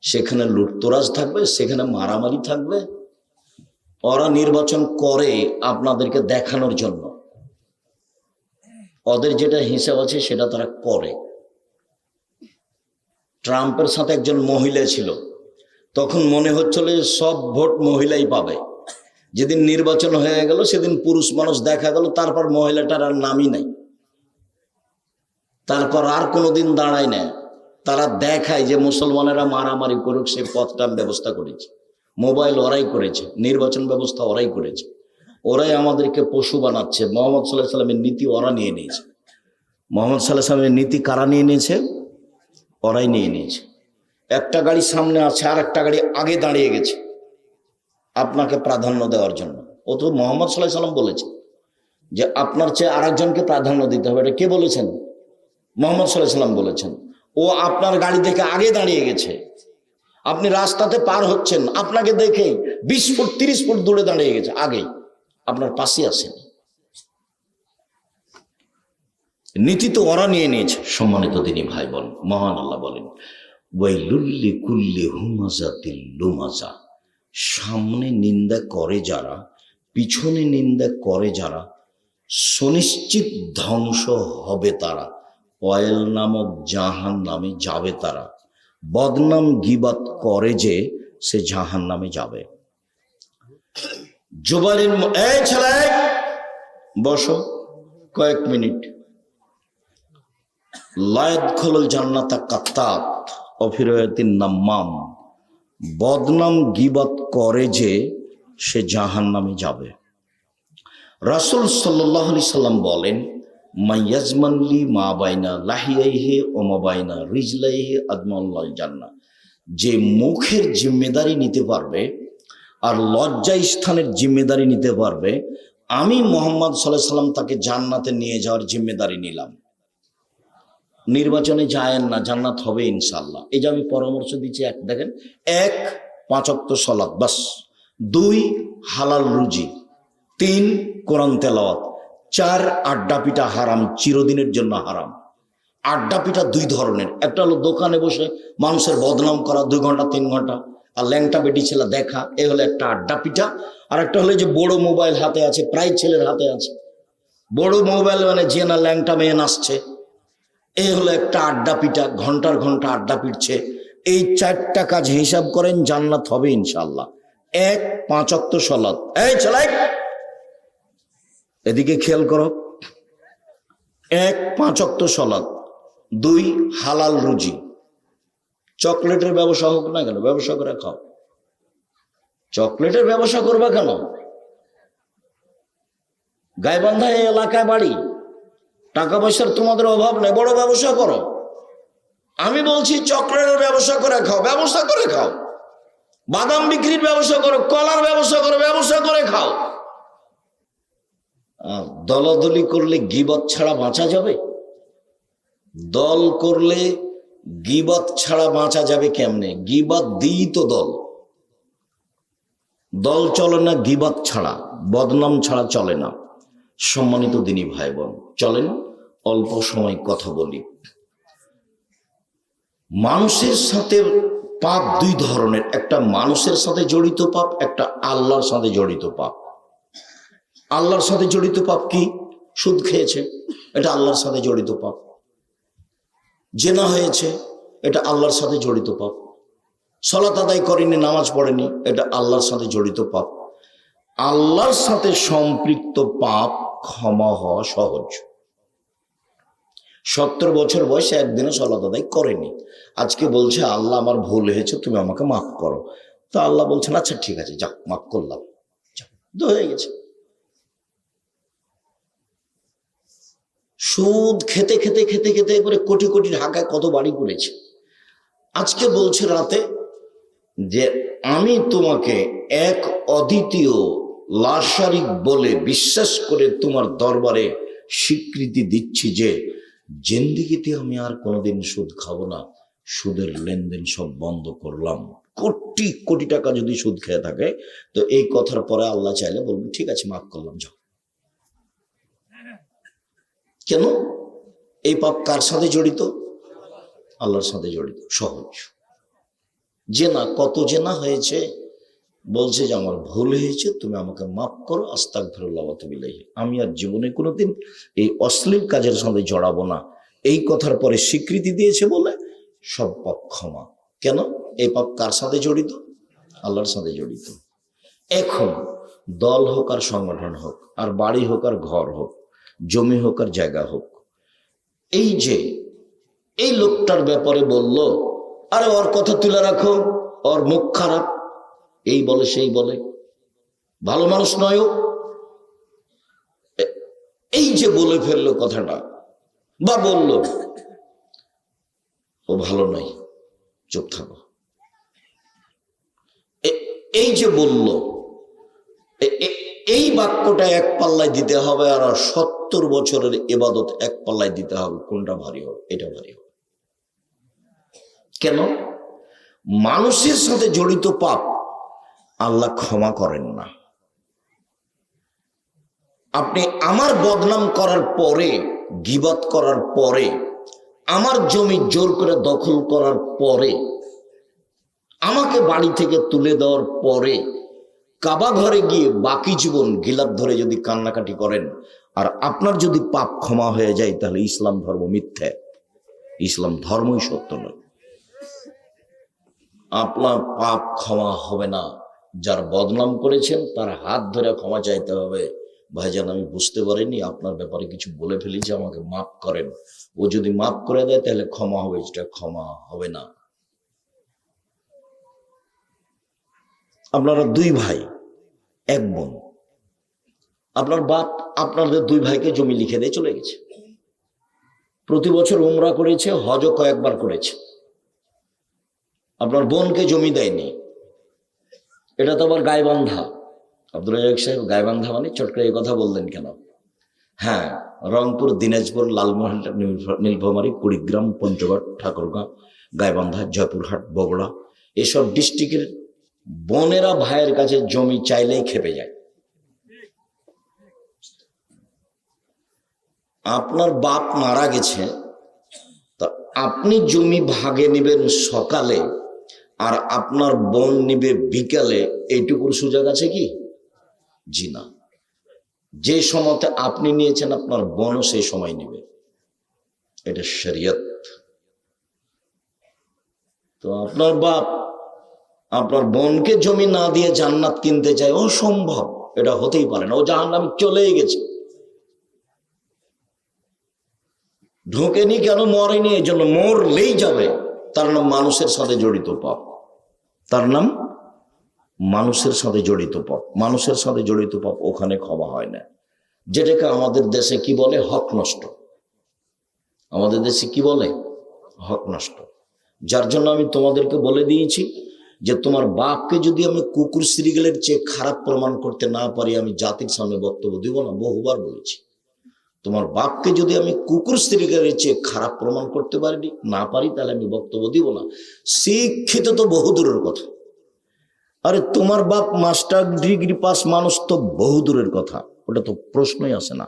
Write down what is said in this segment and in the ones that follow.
সেখানে লুটতরাজ থাকবে, সেখানে মারামারি থাকবে। ওরা নির্বাচন করে আপনাদেরকে দেখানোর জন্য, ওদের যেটা হিসাব আছে সেটা তারা করে। ট্রাম্পের সাথে একজন মহিলা ছিল, তখন মনে হচ্ছিল যে সব ভোট মহিলাই পাবে। যেদিন নির্বাচন হয়ে গেল সেদিন পুরুষ মানুষ দেখা গেল, তারপর মহিলাটার আর নামই নাই, তারপর আর কোনোদিন দাঁড়ায় না। তারা দেখায় যে মুসলমানেরা মারামারি করুক, সে পথটা ব্যবস্থা করেছে। মোবাইল ওরাই করেছে, নির্বাচন ব্যবস্থা ওরাই করেছে, ওরাই আমাদেরকে পশু বানাচ্ছে। মোহাম্মদ সাল্লাল্লাহু আলাইহি সাল্লামের নীতি ওরা নিয়ে নিয়েছে। মোহাম্মদ সাল্লাল্লাহু আলাইহি সাল্লামের নীতি কারা নিয়ে নিয়েছে? ওরাই নিয়ে নিয়েছে। একটা গাড়ি সামনে আছে, আর একটা গাড়ি আগে দাঁড়িয়ে গেছে আপনাকে প্রাধান্য দেওয়ার জন্য। ও তো মোহাম্মদ সাল্লাল্লাহু আলাইহি সাল্লাম বলেছে যে আপনার চেয়ে আরেকজনকে প্রাধান্য দিতে হবে। এটা কে বলেছেন? মোহাম্মদ সাল্লাল্লাহু আলাইহি সাল্লাম বলেছেন। ও আপনার গাড়ি থেকে আগে দাঁড়িয়ে গেছে, আপনি রাস্তাতে পার হচ্ছেন, আপনাকে দেখে 20 ফুট 30 ফুট দূরে দাঁড়িয়ে গেছে, আগেই আপনার পাশে আসেনি। নীতি তো ওরা নিয়ে নিয়েছে। সম্মানিত দিনী ভাই বোন, মহান আল্লাহ বলেন, ওয়াইলুল লিকুল্লি হুমাযাতিল লুমাযা, সামনে নিন্দা করে যারা, পিছনে নিন্দা করে যারা, সুনিশ্চিত ধ্বংস হবে তারা, ওয়াইল নামক জাহান নামে যাবে তারা। বদনাম গীবাত করে যে, সে জাহান নামে যাবে। জুবাইর, এই ছেলে বসো কয়েক মিনিট। লায়াদখুলুল জান্নাতা কাত্তাত ওয়া ফি রিওয়ায়াতিন নাম্মাম, বদনাম গীবাত করে যে, সে জাহান্নামে যাবে। রাসূল সাল্লাল্লাহু আলাইহি সাল্লাম বলেন, মাইয়াজমানলি মা বাইনা লাহিয়াইহি ওয়া মা বাইনা রিজলাইহি আদমাল্লাল জান্নাহ, যে মুখের জিম্মেদারি নিতে পারবে আর লজ্জা স্থানের জিম্মেদারি নিতে পারবে, আমি মুহাম্মদ সাল্লাল্লাহু আলাইহি সাল্লাম তাকে জান্নাতে নিয়ে যাওয়ার জিম্মেদারি নিলাম। নির্বাচনে যায়েন না, জান্নাত হবে ইনশাআল্লাহ। এই যে আমি পরামর্শ দিচ্ছি, এক দেখেন, 1 5 ওয়াক্ত সালাত বাস, 2 হালাল রুজি, 3 কোরআন তেলাওয়াত, 4 আড্ডা পিটা হারাম, চিরদিনের জন্য হারাম। আড্ডা পিটা 2 ধরনের, একটা হলো দোকানে বসে মানুষের বদনাম করা 2 ঘন্টা 3 ঘন্টা আর ল্যাংটা বেটি ছেলে দেখা, এ হলো একটা আড্ডা পিটা। আর একটা হলো যে বড় মোবাইল হাতে আছে, প্রায় ছেলের হাতে আছে বড় মোবাইল, মানে যে না ল্যাংটা মেয়ে নাচছে, এই হলো একটা আড্ডা পিটা, ঘন্টার ঘন্টা আড্ডা পিটছে। এই 4টা কাজ হিসাব করেন, জান্নাত হবে ইনশাআল্লাহ। 1 5 ওয়াক্ত সালাত, এই ছেলে এদিকে খেয়াল করো, 1 5 ওয়াক্ত সালাত, 2 হালাল রুজি। চকলেটের ব্যবসা হোক না কেন, ব্যবসা করে খাও। চকলেটের ব্যবসা করবা কেন? গাইবান্ধা এই এলাকায় বাড়ি, টাকা পয়সার তোমাদের অভাব নেই, বড় ব্যবসা করো। আমি বলছি চকলেটের ব্যবসা করে খাও, ব্যবসা করে খাও। বাদাম বিক্রির ব্যবসা করো, কলার ব্যবসা করো, ব্যবসা করে খাও। দলাদলি করলে গীবত ছাড়া বাঁচা যাবে? দল করলে গীবত ছাড়া বাঁচা যাবে কেমনে? গীবত দিই তো দল, দল চলে না গীবত ছাড়া, বদনাম ছাড়া চলে না। সম্মানিত দিনী ভাই বোন, চলেন অল্প সময় কথা বলি। মানুষের সাথে পাপ 2 ধরনের, একটা মানুষের সাথে জড়িত পাপ, একটা আল্লাহর সাথে জড়িত পাপ। আল্লাহর সাথে জড়িত পাপ কি? সুদ খেয়েছে, এটা আল্লাহর সাথে জড়িত পাপ। জেনা হয়েছে, এটা আল্লাহর সাথে জড়িত পাপ। সালাত আদায় করেনি, নামাজ পড়েনি, এটা আল্লাহর সাথে জড়িত পাপ। আল্লাহর সাথে সম্পৃক্ত পাপ ক্ষমা হওয়া সহজ। 70 বছর বয়সে একদিনও সালাত আদায় করেনি, আজকে বলছে আল্লাহ আমার ভুল হয়েছে, তুমি আমাকে মাফ করো। তো আল্লাহ বলছেন আচ্ছা ঠিক আছে, যাক মাফ করলাম, তো হয়ে গেছে। সুদ খেতে খেতে খেতে খেতে করে কোটি কোটি ঢাকায় কত বাড়ি করেছে। আজকে বলছে রাতে যে আমি তোমাকে এক অদ্বিতীয় লাশারিক বলে বিশ্বাস করে তোমার দরবারে স্বীকৃতি দিচ্ছি যে জিন্দেগিতে আমি আর কোনোদিন সুদ খাবো না, সুদের লেনদেন সব বন্ধ করলাম। কোটি কোটি টাকা যদি সুদ খেয়ে থাকে, তো এই কথার পরে আল্লাহ চাইলে বলবেন ঠিক আছে মাফ করলাম, যাও। কেন? এই পাপ কার সাথে জড়িত? আল্লাহর সাথে জড়িত, সহজ। জেনা, কত জেনা হয়েছে, বলছে যে আমার ভুল হয়েছে, তুমি আমাকে মাফ করো, আস্তাগফিরুল্লাহ ওয়া আতুবু ইলাইহি, আমি আর জীবনে কোনোদিন এই অশ্লীল কাজের সঙ্গে জড়াবো না। এই কথার পরে স্বীকৃতি দিয়েছে বলে সব পাপ ক্ষমা। কেন? এই পাপ কার সাথে জড়িত? আল্লাহর সাথে জড়িত। এখন দল হোক আর সংগঠন হোক, আর বাড়ি হোক আর ঘর হোক, জমি হোক আর জায়গা হোক, এই যে এই লোকটার ব্যাপারে বলল, আরে ওর কথা তুলে রাখো, ওর মুখ খারাপ, এই বলে সেই বলে, ভালো মানুষ নয় ও, এই যে বলে ফেললো কথাটা, বা বলল ও ভালো নয়, চুপ থাকো, এই যে বলল, এই বাক্যটা এক পাল্লায় দিতে হবে, আর 70 বছরের ইবাদত এক পাল্লায় দিতে হবে। কোনটা ভারী হবে? এটা ভারী হবে। কেন? মানুষের সাথে জড়িত পাপ আল্লাহ ক্ষমা করেন না। আপনি আমার বদনাম করার পরে, গীবত করার পরে, আমার জমি জোর করে দখল করার পরে, আমাকে বাড়ি থেকে তুলে দেওয়ার পরে, কাবা ঘরে গিয়ে বাকি জীবন গিলাপ ধরে যদি কান্নাকাটি করেন, আর আপনার যদি পাপ ক্ষমা হয়ে যায়, তাহলে ইসলাম ধর্ম মিথ্যা, ইসলাম ধর্মই সত্য নয়। আপনার পাপ ক্ষমা হবে না। যার বদনাম করেছেন তার হাত ধরে ক্ষমা চাইতে হবে, ভাইজান আমি বুঝতে পারিনি, আপনার ব্যাপারে কিছু বলে ফেলেছি, আমাকে মাফ করেন। ও যদি মাফ করে দেয় তাহলে ক্ষমা হবে, এটা ক্ষমা হবে না। আপনারা 2 ভাই 1 বোন, আপনার বাপ আপনাদের 2 ভাইকে জমি লিখে দিয়ে চলে গেছে, প্রতি বছর উমরা করেছে, হজও কয়েকবার করেছে, আপনার বোনকে জমি দেয়নি। এটা তো আবার গাইবান্ধা। আব্দুল রাজ্জাক সাহেব, গাইবান্ধা মানে চট করে এই কথা বললেন কেন? হ্যাঁ, রংপুর, দিনাজপুর, লালমোহন, নীলফামারী, কুড়িগ্রাম, পঞ্চগড়, ঠাকুরগাঁও, গাইবান্ধা, জয়পুরহাট, বগুড়া, এসব ডিস্ট্রিক্টের বোনেরা ভাইয়ের কাছে জমি চাইলেই খেপে যায়। আপনার বাপ মারা গেছে, তা আপনি জমি ভাগে নেবেন সকালে, আর আপনার বোন নিবে বিকালে, এইটুকুর সুযোগ আছে কি? জি না। যে সময়তে আপনি নিয়েছেন আপনার বোনও সেই সময় নিবে, এটা শরীয়ত। তো আপনার বাপ আপনার বোনকে জমি না দিয়ে জান্নাত কিনতে চায়, অসম্ভব, এটা হতেই পারে না। ও জাহান্নামে চলেই গেছে, ঢোকেনি কেন? মরেনি, এই জন্য মরলেই যাবে। তার নাম মানুষের সাথে জড়িত পাপ, তার নাম মানুষের সাথে জড়িত পাপ। মানুষের সাথে জড়িত পাপ ওখানে ক্ষমা হয় না, যেটাকে আমাদের দেশে কি বলে? হক নষ্ট। আমাদের দেশে কি বলে? হক নষ্ট। যার জন্য আমি তোমাদেরকে বলে দিয়েছি যে তোমার বাপকে যদি আমি কুকুর শ্রীগেলের চেয়ে খারাপ প্রমাণ করতে না পারি, আমি জাতির সামনে বক্তব্য দিব না। বহুবার বলেছি, তোমার বাপকে যদি আমি কুকুর শ্রীগেলের চেয়ে খারাপ প্রমাণ করতে না পারি, তাহলে আমি বক্তব্য দিব না। শিক্ষিত তো বহু দূরের কথা, আরে তোমার বাপ মাস্টার ডিগ্রি পাস মানুষ তো বহু দূরের কথা, ওটা তো প্রশ্নই আসে না।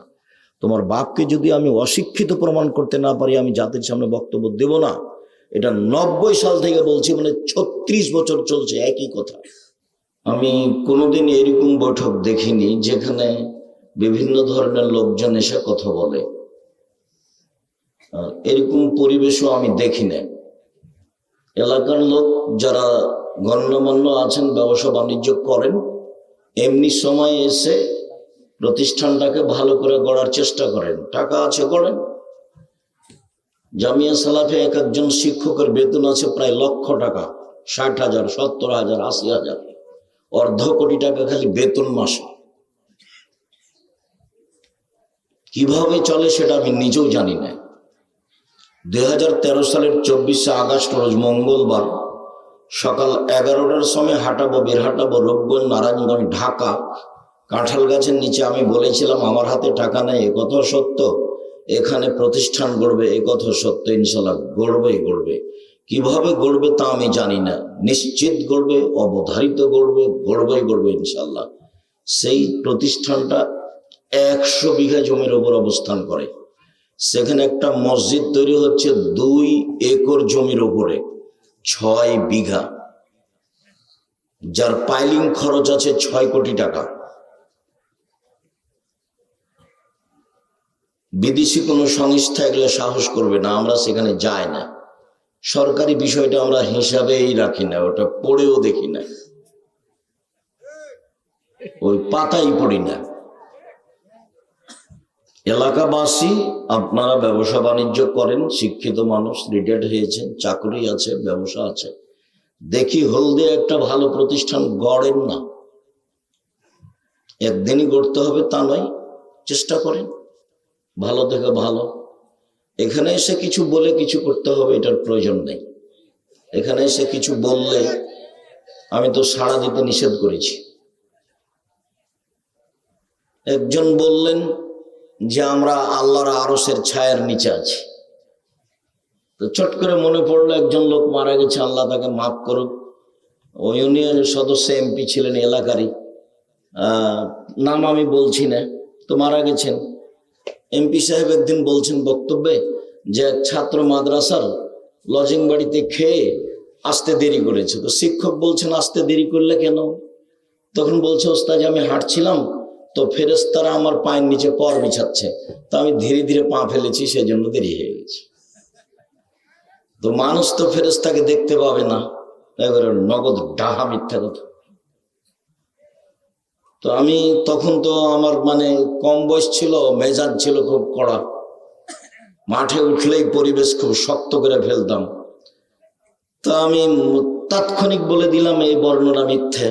তোমার বাপকে যদি আমি অশিক্ষিত প্রমাণ করতে না পারি, আমি জাতির সামনে বক্তব্য দেব না। এটা 90 সাল থেকে বলছি, মানে 36 বছর চলছে একই কথা। আমি কোনোদিন এরকম বৈঠক দেখিনি যেখানে বিভিন্ন ধরনের লোকজন এসে কথা বলে, এরকম পরিবেশও আমি দেখি না। এলাকার লোক যারা গণ্যমান্য আছেন, ব্যবসা বাণিজ্য করেন, এমনি সময় এসে প্রতিষ্ঠানটাকে ভালো করে গড়ার চেষ্টা করেন, টাকা আছে গড়েন। জামিয়া সালাফে একজন শিক্ষকের বেতন আছে প্রায় লক্ষ টাকা, 60,000, 70,000, 80,000, অর্ধ কোটি টাকা খালি বেতন মাসে। কিভাবে চলে সেটা আমি নিজেও জানি না। 2013 সালের 24শে আগস্ট রোজ মঙ্গলবার সকাল 11টার সময় হাঁটাবো, বেরহাটাবো, রূপগঞ্জ, নারায়ণগঞ্জ, ঢাকা, কাঁঠাল গাছের নিচে আমি বলেছিলাম আমার হাতে টাকা নেই, এ কথা সত্য। এখানে প্রতিষ্ঠান গড়বে, এ কথা সত্য। ইনশাল্লাহ গড়বেই গড়বে। কিভাবে গড়বে তা আমি জানি না, নিশ্চিত গড়বে, অবধারিত গড়বে, গড়বেই গড়বে ইনশাল্লাহ। সেই প্রতিষ্ঠানটা 100 বিঘা জমির উপর অবস্থান করে। সেখানে একটা মসজিদ তৈরি হচ্ছে 2 একর জমির উপরে, 6 বিঘা। যার পাইলিং খরচ আছে 6 কোটি টাকা। বিদেশি কোনো সংস্থা এগুলো সাহস করবে না, আমরা সেখানে যাই না। সরকারি বিষয়টা আমরা হিসাবেই রাখি না, ওটা পড়েও দেখি না, ওই পাতাই পড়ি না। এলাকাবাসী আপনারা ব্যবসা বাণিজ্য করেন, শিক্ষিত মানুষ, রিটায়ার্ড হয়েছেন, চাকরি আছে, ব্যবসা আছে, দেখি হলদে একটা ভালো প্রতিষ্ঠান গড়েন না। একদিনই গড়তে হবে তা নয়, চেষ্টা করেন ভালো থেকে ভালো। এখানে এসে কিছু বলে কিছু করতে হবে এটার প্রয়োজন নেই। এখানে এসে কিছু বললে আমি তো সাড়া দিতে নিষেধ করেছি। একজন বললেন যে আমরা আল্লাহর আরশের ছায়ার নিচে আছি, তো চট করে মনে পড়লো একজন লোক মারা গেছে, আল্লাহ তাকে মাফ করুক। ওই ইউনিয়ন সদস্য এমপি ছিলেন এলাকারই, নাম আমি বলছি না, তো মারা গেছেন। এমপি সাহেব একদিন বলছেন বক্তব্যে যে এক ছাত্র মাদ্রাসার লজিং বাড়িতে খেয়ে আসতে দেরি করেছে। তো শিক্ষক বলছেন আসতে দেরি করলে কেন? তখন বলছে ওস্তাদ আমি হাঁটছিলাম, তো ফেরেশতারা আমার পায়ের নিচে পর বিছাচ্ছে, তো আমি ধীরে ধীরে পা ফেলেছি, সেই জন্য দেরি হয়ে গেছে। তো মানুষ তো ফেরেশতাকে দেখতে পাবে না, এবারে নগদ ডাহা মিথ্যা কথা। তো আমি তখন তো আমার মানে কম বয়স ছিল, মেজাজ ছিল খুব কড়া, মাঠে উঠলেই পরিবেশ খুব শক্ত করে ফেলতাম। তো আমি তাৎক্ষণিক বলে দিলাম এই বর্ণনা মিথ্যে,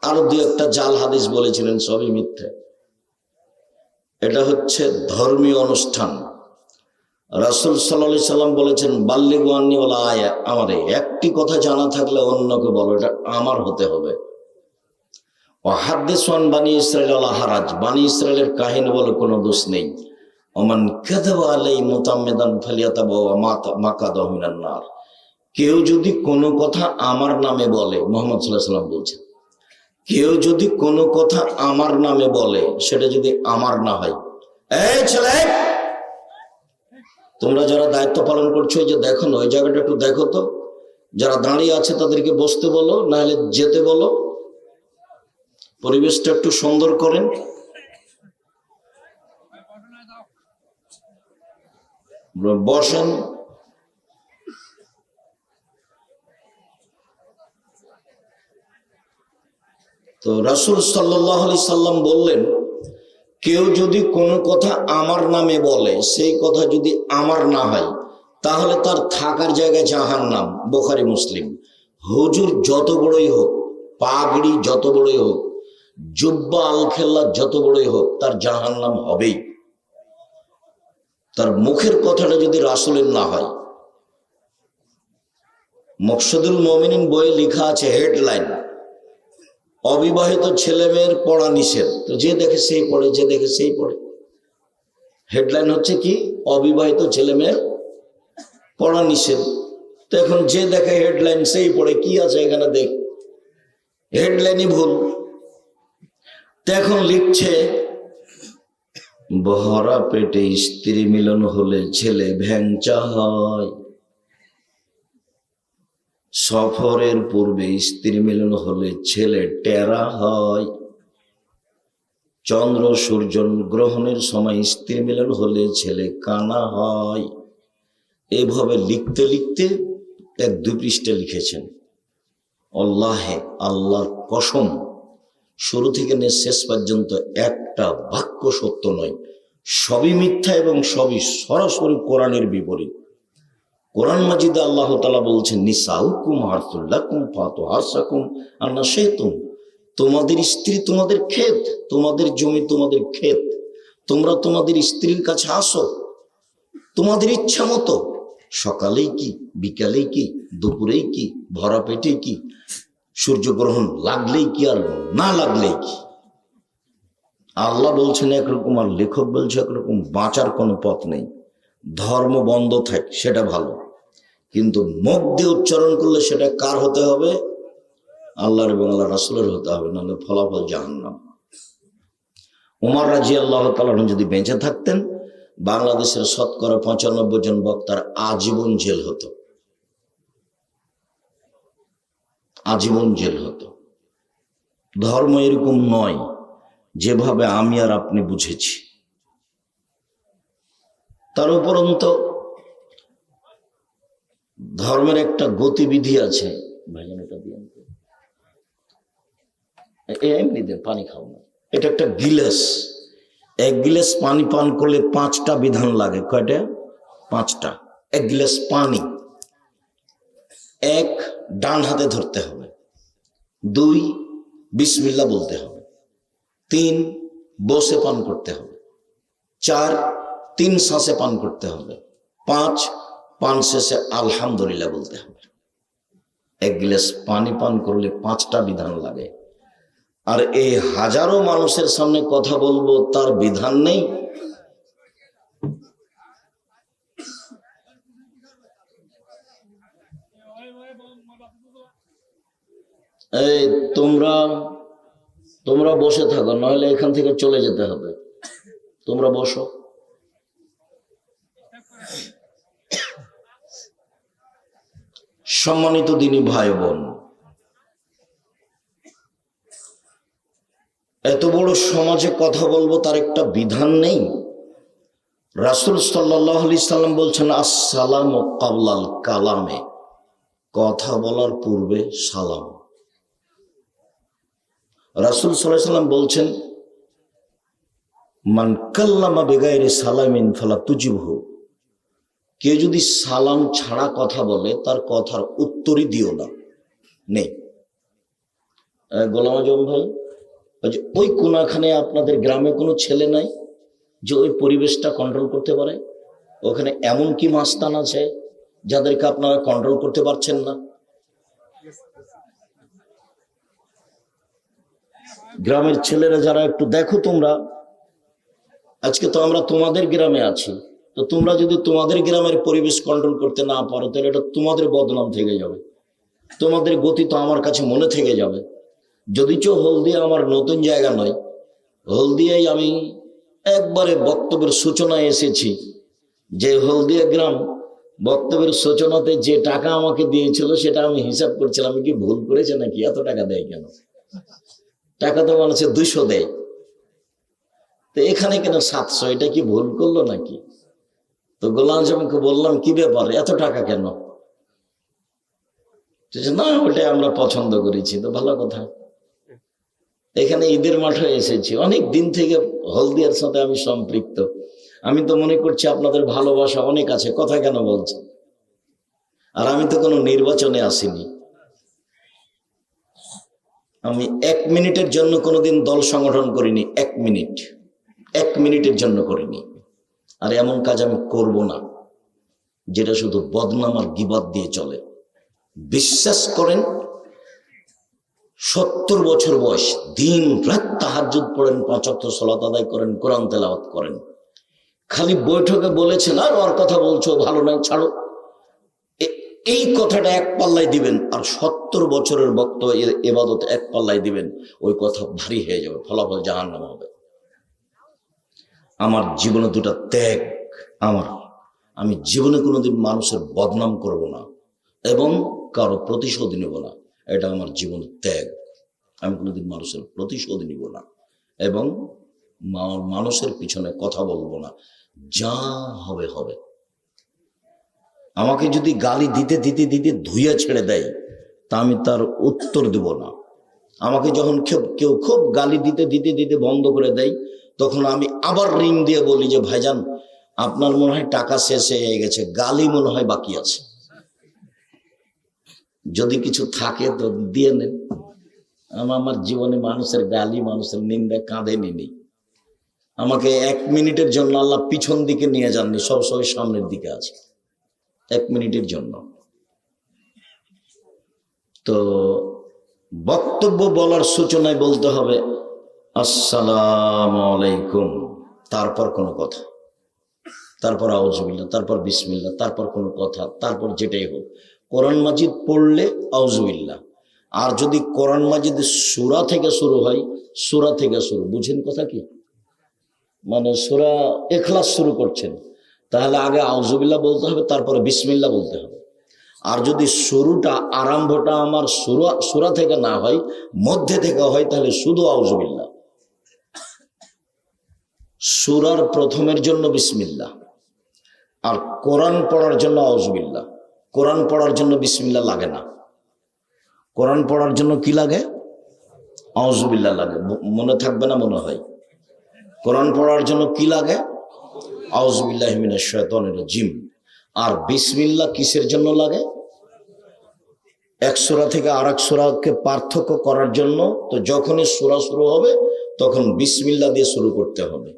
আরো দু একটা জাল হাদিস বলেছিলেন, সবই মিথ্যে। এটা হচ্ছে ধর্মীয় অনুষ্ঠান। রাসূল সাল্লাল্লাহু আলাইহি সাল্লাম বলেছেন বাল্লিগু আন্নী ওয়ালা আয়া, আমার একটি কথা জানা থাকলে অন্যকে বলো, এটা আমার হতে হবে। ওয়াহাদ্দিসু আন বানি ইসরাঈল ওয়ালা হারাজ, বানি ইসরাইলের কাহিনী বলে কোনো দোষ নেই। ওমান কাযাবা আলাই মুতাম্মিদান ফালিয়াতাবাওয়া মাকাদাহু মিনান নার, কেউ যদি কোনো কথা আমার নামে বলে, মুহাম্মদ সাল্লাল্লাহু আলাইহি সাল্লাম বলছেন, কেউ যদি কোনো কথা আমার নামে বলে, সেটা যদি আমার না হয়, এই ছেলে তোমরা যারা দায়িত্ব পালন করছো, যে দেখো না ওই জায়গাটা একটু দেখো তো, যারা দাঁড়িয়ে আছে তাদেরকে বসতে বলো, না হলে যেতে বলো, পরিবেশটা একটু সুন্দর করেন। বসেন। তো রাসূল সাল্লাল্লাহু আলাইহি সাল্লাম বললেন, কেউ যদি কোনো কথা আমার নামে বলে, সেই কথা যদি আমার না হয়, তাহলে তার থাকার জায়গায় জাহান্নাম। বুখারী মুসলিম। হুজুর যত বড়ই হোক, পাগড়ি যত বড়ই হোক, জুব্বা আলখেল্লা যত বড়ই হোক, তার জাহান্নাম হবেই। তার মুখের কথাটা যদি রাসূলের না হয়। মকসুদুল মুমিনিন বইয়ে লেখা আছে হেডলাইন, অবিবাহিত ছেলে মেয়ের পড়া নিষেধ। তো যে দেখে সেই পড়ে, যে দেখে সেই পড়ে। হেডলাইন হচ্ছে কি, অবিবাহিত ছেলে মেয়ের পড়া নিষেধ। তো এখন যে দেখে হেডলাইন সেই পড়ে, কি আছে এখানে? দেখ, হেডলাইনই ভুল। তো এখন লিখছে ভরা পেটে স্ত্রী মিলন হলে ছেলে ভ্যাংচা হয়, সফরের পূর্বে স্ত্রী মিলন হলে ছেলে টেরা হয়, চন্দ্র সূর্য গ্রহণের সময় স্ত্রী মিলন হলে ছেলে কানা হয়। এইভাবে লিখতে লিখতে 1-2 পৃষ্ঠা লিখেছেন। আল্লাহে, আল্লাহর কসম, শুরু থেকে নিয়ে শেষ পর্যন্ত একটা বাক্য সত্য নয়, সবই মিথ্যা এবং সবই সরাসরি কোরআনের বিপরীত। কোরআন মাজিদে আল্লাহ তাআলা বলছেন নিসাউকুম হারসুল লাকুম ফাতু হারসাকুম আন্না শাইতুম, তোমাদের স্ত্রী তোমাদের ক্ষেত, তোমাদের জমি তোমাদের ক্ষেত, তোমরা তোমাদের স্ত্রীর কাছে আসো তোমাদের ইচ্ছা মতো, সকালেই কি, বিকালেই কি, দুপুরেই কি, ভরা পেটে কি, সূর্যগ্রহণ লাগলেই কি আর না লাগলেই কি। আল্লাহ বলছেন একরকম আর লেখক বলছে একরকম, বাঁচার কোনো পথ নেই। ধর্ম বন্ধ থাক সেটা ভালো, কিন্তু মুখ দিয়ে উচ্চারণ করলে সেটা কার হতে হবে? আল্লাহর এবং আল্লাহ রাসূলের হতে হবে, নাহলে ফলাফল জাহান্নাম। উমর রাদিয়াল্লাহু তাআলা যদি বেঁচে থাকতেন, বাংলাদেশের শতকরা 95 জন বক্তার আজীবন জেল হতো। আজীবন জেল হতো। ধর্ম এরকম নয় যেভাবে আমি আর আপনি বুঝেছি। তার উপরন্ত ধর্মের একটা গতিবিধি আছে। ভাইজান এটা দিয়ে এমনিতে পানি খাও না, এটা একটা গিলাস। এক গিলাস পানি পান করলে 5টা বিধান লাগে। কয়টা? 5টা। এক গিলাস পানি, 1 ডান হাতে ধরতে হবে, 2 বিসমিল্লাহ বলতে হবে, 3 বসে পান করতে হবে, 4 3 শ্বাসে পান করতে হবে, 5 পান শেষে আলহামদুলিল্লাহ বলতে হবে। এক গিলাস পানি পান করলে 5টা বিধান লাগে। আর এই হাজারো মানুষের সামনে কথা বলবো, তার বিধান নেই। এই তোমরা বসে থাকো, নইলে এখান থেকে চলে যেতে হবে। তোমরা বসো। সম্মানিত দিনী ভাই বোন, এত বড় সমাজে কথা বলবো, তার একটা বিধান নেই। রাসূল সাল্লাল্লাহু আলাইহি সাল্লাম বলছেন, আসসালামু ক্বাবলাল কালামে, কথা বলার পূর্বে সালাম। রাসূল সাল্লাল্লাহু আলাইহি সাল্লাম বলছেন, মান কাল্লামা বিগাইরি সালামিন ফালা তুজিবহু, কেউ যদি সালাম ছাড়া কথা বলে, তার কথার উত্তরই দিও না। নেই। গোলাম আজম ভাই, ওই কোনাখানে আপনাদের গ্রামে কোনো ছেলে নাই যে ওই পরিবেশটা কন্ট্রোল করতে পারে? ওখানে এমন কি মাস্তান আছে যাদেরকে আপনারা কন্ট্রোল করতে পারছেন না? গ্রামের ছেলেরা যারা, একটু দেখো তোমরা। আজকে তো আমরা তোমাদের গ্রামে আছি, তো তোমরা যদি তোমাদের গ্রামের পরিবেশ কন্ট্রোল করতে না পারো, তাহলে এটা তোমাদের বদনাম থেকে যাবে, তোমাদের গতি তো আমার কাছে মনে থেকে যাবে। যদিচ হলদিয়া আমার নতুন জায়গা নয়, হলদিয়ায় আমি একবারে বক্তব্যের সূচনায় এসেছি। যে হলদিয়া গ্রাম বক্তব্যের সূচনাতে যে টাকা আমাকে দিয়েছিল, সেটা আমি হিসাব করছিলাম, আমি কি ভুল করেছে নাকি, এত টাকা দেয় কেন? টাকা তো মানুষের 200 দেয়, তো এখানে কেন 700? এটা কি ভুল করলো নাকি? তো গোলাম আজমকে বললাম, কি ব্যাপার, এত টাকা কেন? না, ওটাই আমরা পছন্দ করেছি। তো ভালো কথা। এখানে ঈদের মাঠে এসেছি, অনেক দিন থেকে হলদিয়ার সাথে আমি সম্পৃক্ত। আমি তো মনে করছি আপনাদের ভালোবাসা অনেক আছে, কথা কেন বলছেন? আর আমি তো কোনো নির্বাচনে আসিনি। আমি 1 মিনিটের জন্য কোনোদিন দল সংগঠন করিনি। 1 মিনিটের জন্য করিনি। আর এমন কাজ আমি করব না যেটা শুধু বদনাম আর গীবত দিয়ে চলে। বিশ্বাস করেন, 70 বছর বয়স, দিন রাত তাহাজ্জুদ পড়েন, 5 ওয়াক্ত সালাত আদায় করেন, কোরআন তেলাওয়াত করেন। খালি বৈঠকে বলেছেন, আর ওর কথা বলছো ভালো নয়, ছাড়ো, এই কথাটা এক পাল্লায় দিবেন। আর 70 বছরের বক্তব্য ইবাদত এক পাল্লায় দিবেন, ওই কথা ভারী হয়ে যাবে, ফলাফল জাহান্নাম হবে। আমার জীবনে 2টা ত্যাগ। আমি জীবনে কোনোদিন মানুষের বদনাম করব না এবং কারো প্রতিশোধ নিব না। এটা আমার জীবনের ত্যাগ। আমি কোনোদিন মানুষের প্রতিশোধ নিব না এবং মানুষের পিছনে কথা বলবো না। যা হবে হবে। আমাকে যদি গালি দিতে দিতে দিতে ধুইয়া ছেড়ে দেয়, তা আমি তার উত্তর দেব না। আমাকে যখন কেউ খুব গালি দিতে দিতে দিতে বন্ধ করে দেয়, তখন আমি আবার রিং দিয়ে বলি যে, ভাইজান, আপনার মনে হয় টাকা শেষ হয়ে গেছে, গালি মনে হয় বাকি আছে, যদি কিছু থাকে তো দিয়ে নেন। আমার জীবনে মানুষের গালি, মানুষের নিন্দা কাঁধে নিনি। আমাকে 1 মিনিটের জন্য আল্লাহ পিছন দিকে নিয়ে যাননি, সবসময় সামনের দিকে আছে। 1 মিনিটের জন্য। তো বক্তব্য বলার সূচনায় বলতে হবে আসসালামু আলাইকুম, তারপর কোনো কথা, তারপর আউযুবিল্লাহ, তারপর বিসমিল্লাহ, তারপর কোনো কথা, তারপর যেটাই হোক। কোরআন মাজিদ পড়লে আউযুবিল্লাহ। আর যদি কোরআন মাজিদ সূরা থেকে শুরু হয়, সূরা থেকে শুরু, বুঝেন কথা কি? মানে সূরা ইখলাস শুরু করছেন, তাহলে আগে আউযুবিল্লাহ বলতে হবে, তারপরে বিসমিল্লাহ বলতে হবে। আর যদি শুরুটা আরম্ভটা আমার সূরা থেকে না হয়, মধ্যে থেকে হয়, তাহলে শুধু আউযুবিল্লাহ। সূরার প্রথমের জন্য বিসমিল্লাহ, আর কোরআন পড়ার জন্য আউযুবিল্লাহ। কোরআন পড়ার জন্য বিসমিল্লাহ লাগে না, কোরআন পড়ার জন্য কি লাগে? আউযুবিল্লাহ লাগে। মনে থাকবে না মনে হয়? কোরআন পড়ার জন্য কি লাগে? আউযুবিল্লাহি মিনাশ শাইতানির রাজিম। আর বিসমিল্লাহ কিসের জন্য লাগে? এক সূরা থেকে আরেক সূরাকে পার্থক্য করার জন্য। তো যখনই সূরা শুরু হবে তখন বিসমিল্লাহ দিয়ে শুরু করতে হবে।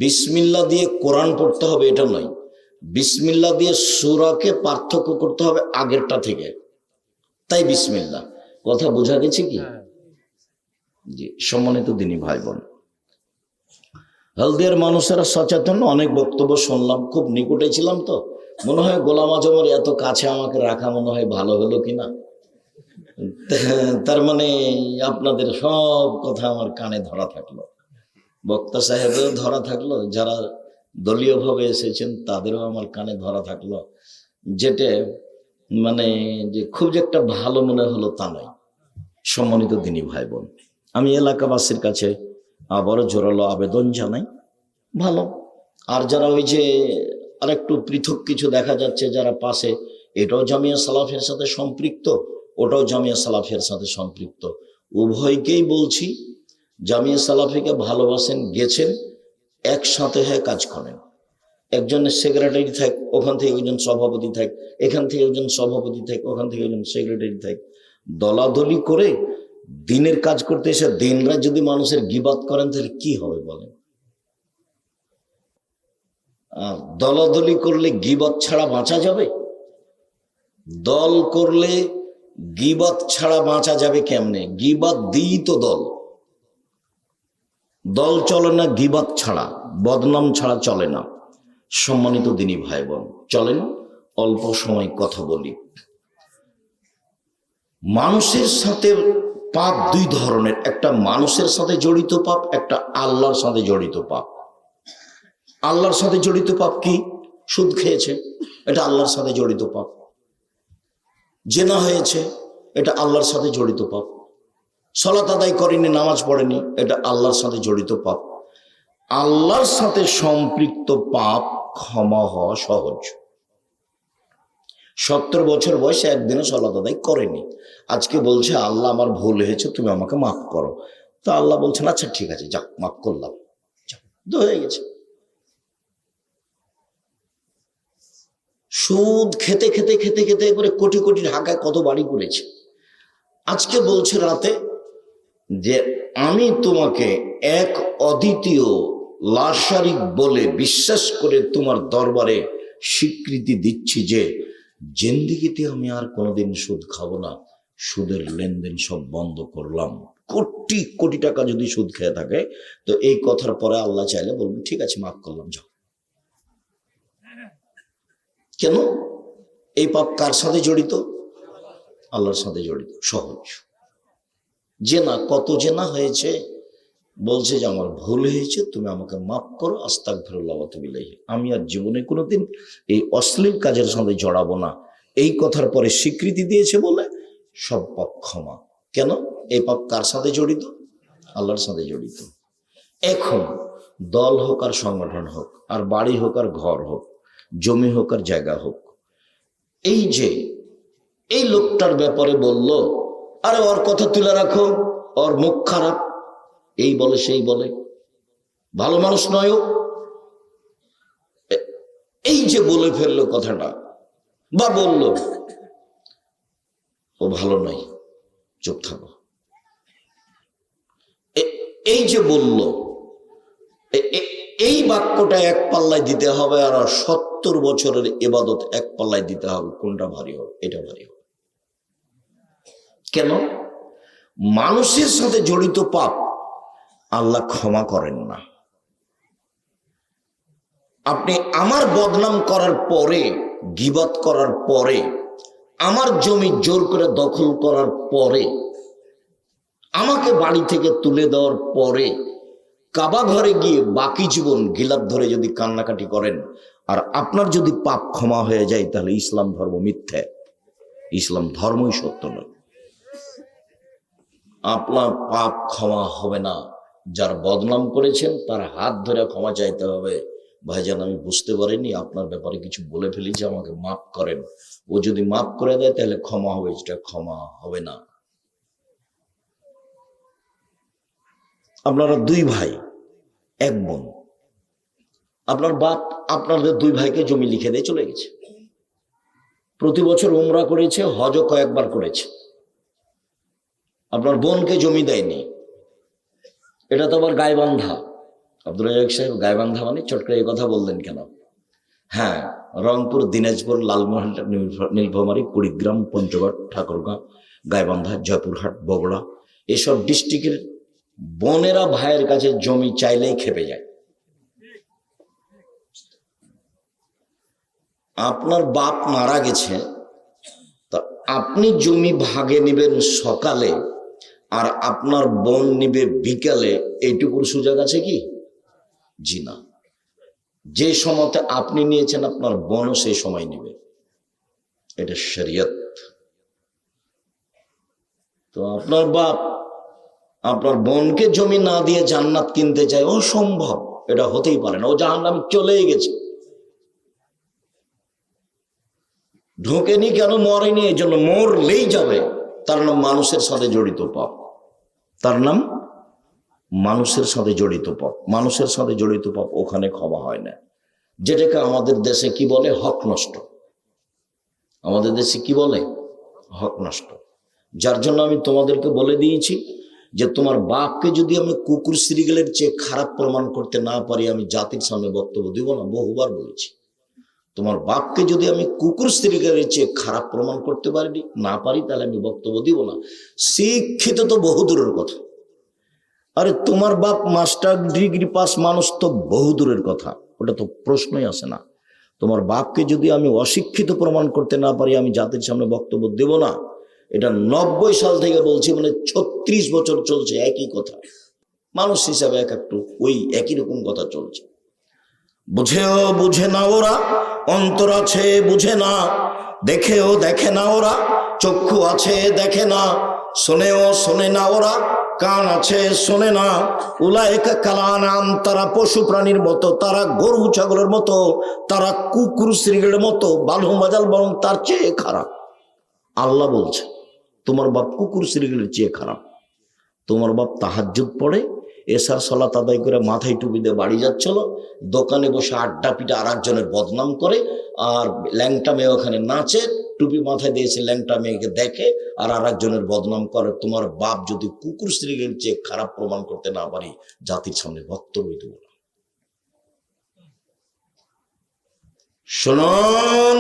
বিসমিল্লাহ দিয়ে কোরআন পড়তে হবে এটা নয়, বিসমিল্লাহ দিয়ে সূরাকে পার্থক্য করতে হবে আগেরটা থেকে, তাই বিসমিল্লাহ। কথা বোঝা গেছে কি? জি, সম্মানিত দিনী ভাই বোন, হলদিয়ার মানুষেরা সচেতন। অনেক বক্তব্য শুনলাম, খুব নিকটে ছিলাম তো, মনে হয় গোলাম আজমের এত কাছে আমাকে রাখা মনে হয় ভালো হলো কিনা। তার মানে আপনাদের সব কথা আমার কানে ধরা থাকলো, বক্তা সাহেবেরও ধরা থাকলো, যারা দলীয় ভাবে এসেছেন তাদেরও আমার কানে ধরা থাকলো। যেটা মানে যে খুব যে একটা ভালো মনে হলো তা নয়। সম্মানিত দিনী ভাই বোন, আমি এলাকাবাসীর কাছে আবারও জোরালো আবেদন জানাই, ভালো। আর যারা ওই যে আরেকটু পৃথক কিছু দেখা যাচ্ছে যারা পাশে, এটাও জামিয়া সালাফের সাথে সম্পৃক্ত, ওটাও জামিয়া সালাফের সাথে সম্পৃক্ত। উভয়কেই বলছি, জামিয়া সালাফিকে ভালোবাসেন, গেছেন, একসাথে হয়ে কাজ করেন। একজনের সেক্রেটারি থাক, ওখান থেকে একজন সভাপতি থাক, এখান থেকে একজন সভাপতি থাক, ওখান থেকে একজন সেক্রেটারি থাক। দলাদলি করে দিনের কাজ করতে এসে দিনরা যদি মানুষের গিবাত করেন তাহলে কি হবে বলেন? দলাদলি করলে গিবাত ছাড়া বাঁচা যাবে? দল করলে গিবাত ছাড়া বাঁচা যাবে কেমনে? গিবাত দিই তো দল। দল চলে না গিবাত ছাড়া, বদনাম ছাড়া চলে না। সম্মানিত দিনী ভাই বোন, চলেন অল্প সময় কথা বলি। মানুষের সাথে পাপ দুই ধরনের, একটা মানুষের সাথে জড়িত পাপ, একটা আল্লাহর সাথে জড়িত পাপ। আল্লাহর সাথে জড়িত পাপ কি? সুদ খেয়েছে, এটা আল্লাহর সাথে জড়িত পাপ। জেনা হয়েছে, এটা আল্লাহর সাথে জড়িত পাপ। সালাত আদায় করেনি, নামাজ পড়েনি, এটা আল্লাহর সাথে জড়িত পাপ। আল্লাহর সাথে সম্পৃক্ত পাপ ক্ষমা হওয়া সহজ। 70 বছর বয়সে একদিনও সালাত আদায় করেনি, আজকে বলছে আল্লাহ আমার ভুল হয়েছে, তুমি আমাকে মাফ করো। তো আল্লাহ বলছেন আচ্ছা ঠিক আছে, যাক মাফ করলাম, তো হয়ে গেছে। সুদ খেতে খেতে খেতে খেতে করে কোটি কোটি ঢাকায় কত বাড়ি করেছে। আজকে বলছে রাতে যে আমি তোমাকে এক অদ্বিতীয় লাশারিক বলে বিশ্বাস করে তোমার দরবারে স্বীকৃতি দিচ্ছি যে জিন্দেগিতে আমি আর কোনোদিন সুদ খাবো না, সুদের লেনদেন সব বন্ধ করলাম। কোটি কোটি টাকা যদি সুদ খেয়ে থাকে, তো এই কথার পরে আল্লাহ চাইলে বলবেন ঠিক আছে মাফ করলাম, যাও। কেন? এই পাপ কার সাথে জড়িত? আল্লাহর সাথে জড়িত, সহজ। জেনা, কত জেনা হয়েছে, বলছে যে আমার ভুল হয়েছে, তুমি আমাকে মাফ করো, আস্তাগফিরুল্লাহ ওয়া আতুবু ইলাইহি, আমি আর জীবনে কোনোদিন এই অশ্লীল কাজের সাথে জড়াবো না। এই কথার পরে স্বীকৃতি দিয়েছে বলে সব পাপ ক্ষমা। কেন? এই পাপ কার সাথে জড়িত? আল্লাহর সাথে জড়িত। এখন দল হোক আর সংগঠন হোক, আর বাড়ি হোক আর ঘর হোক, জমি হোক আর জায়গা হোক, এই যে এই লোকটার ব্যাপারে বলল, আরে ওর কথা তুলে রাখো, ওর মুখ খারাপ, এই বলে সেই বলে, ভালো মানুষ নয়, এই যে বলে ফেললো কথাটা, বা বলল ও ভালো নয়, চুপ থাকো, এই যে বলল, এই বাক্যটা এক পাল্লায় দিতে হবে, আর 70 বছরের ইবাদত এক পাল্লায় দিতে হবে। কোনটা ভারী হবে? এটা ভারী হবে। কেন? মানুষের সাথে জড়িত পাপ আল্লাহ ক্ষমা করেন না। আপনি আমার বদনাম করার পরে, গীবত করার পরে, আমার জমি জোর করে দখল করার পরে, আমাকে বাড়ি থেকে তুলে দেওয়ার পরে, কাবা ঘরে গিয়ে বাকি জীবন গিলাপ ধরে যদি কান্নাকাটি করেন, আর আপনার যদি পাপ ক্ষমা হয়ে যায় তাহলে ইসলাম ধর্ম মিথ্যে, ইসলাম ধর্মই সত্য নয়। আপনার পাপ ক্ষমা হবে না, যার বদনাম করেছেন তার হাত ধরে ক্ষমা চাইতে হবে। ভাইজান, আমি বুঝতে পারিনি, আপনার ব্যাপারে কিছু বলে ফেলেছি, আমাকে মাফ করেন। ও যদি মাফ করে দেয় তাহলে ক্ষমা হবে, এটা ক্ষমা হবে না। আপনারা দুই ভাই এক বোন, আপনার বাপ আপনাদের দুই ভাইকে জমি লিখে দিয়ে চলে গেছে। প্রতি বছর উমরা করেছে, হজও কয়েকবার করেছে। আপনার বোনকে জমি দেয়নি, এটা তো আবার গাইবান্ধা। আব্দুল রাজ্জাক সাহেব, গাইবান্ধা মানে চট করে এই কথা বললেন কেন? হ্যাঁ, রংপুর, দিনাজপুর, লালমোহন, নীলফামারী, কুড়িগ্রাম, পঞ্চগড়, ঠাকুরগাঁও, গাইবান্ধা, জয়পুরহাট, বগুড়া, এসব ডিস্ট্রিক্টের বোনেরা ভাইয়ের কাছে জমি চাইলেই খেপে যায়। আপনার বাপ মারা গেছে, তা আপনি জমি ভাগে নেবেন সকালে আর আপনার বোন নিবে বিকালে, এইটুকুর সুযোগ আছে কি? জি না। যে সময়তে আপনি নিয়েছেন আপনার বোনও সেই সময় নেবে, এটা শরীয়ত। তো আপনার বাপ আপনার বোনকে জমি না দিয়ে জান্নাত কিনতে চায়, অসম্ভব, এটা হতেই পারে না। ও জাহান্নামে চলেই গেছে, ঢোকেনি কেন? মরেনি, এই জন্য মরলেই যাবে। তার নাম মানুষের সাথে জড়িত পাপ, তার নাম মানুষের সাথে জড়িত পাপ। মানুষের সাথে জড়িত পাপ ওখানে ক্ষমা হয় না, যেটাকে আমাদের দেশে কি বলে? হক নষ্ট। আমাদের দেশে কি বলে? হক নষ্ট। যার জন্য আমি তোমাদেরকে বলে দিয়েছি যে তোমার বাপকে যদি আমি কুকুর শ্রীগেলের চেয়ে খারাপ প্রমাণ করতে না পারি, আমি জাতির সামনে বক্তব্য দিব না। বহুবার বলেছি, তোমার বাপকে যদি আমি কুকুর শ্রীগেলের চেয়ে খারাপ প্রমাণ করতে না পারি তাহলে আমি বক্তব্য দিব না। শিক্ষিত তো বহু দূরের কথা, আরে তোমার বাপ মাস্টার ডিগ্রি পাস মানুষ তো বহু দূরের কথা, ওটা তো প্রশ্নই আসে না। তোমার বাপকে যদি আমি অশিক্ষিত প্রমাণ করতে না পারি, আমি জাতির সামনে বক্তব্য দেব না। এটা 90 সাল থেকে বলছি, মানে 36 বছর চলছে একই কথা। মানুষ হিসাবে একটু ওই একই রকম কথা চলছে। বুঝেও বুঝে না ওরা, অন্তর আছে বুঝে না, দেখেও দেখে না ওরা, চক্ষু আছে দেখে না, শোনেও শোনে না ওরা, কান আছে শোনে না। উলাইকা কালানাম, তারা পশু প্রাণীর মতো, তারা গরু ছাগলের মতো, তারা কুকুর শ্রীগেলের মতো, বালু মাজাল, বরং তার চেয়ে খারাপ। আল্লাহ বলছে তোমার বাপ কুকুর শ্রীগেলের চেয়ে খারাপ। তোমার বাপ তাহাজ্জুদ পড়ে, এসার সালাত আদায় করে মাথায় টুপি দিয়ে বাড়ি যাচ্ছিল, দোকানে বসে আড্ডা পিটা আর একজনের বদনাম করে, আর ল্যাংটা মেয়ে ওখানে নাচে, টুপি মাথায় দিয়েছে, ল্যাংটা মেয়েকে দেখে আর একজনের বদনাম করে। তোমার বাপ যদি কুকুর শ্রীগেলের চেয়ে খারাপ প্রমাণ করতে না পারি, জাতির সামনে বক্তব্য দেব না। শুনুন,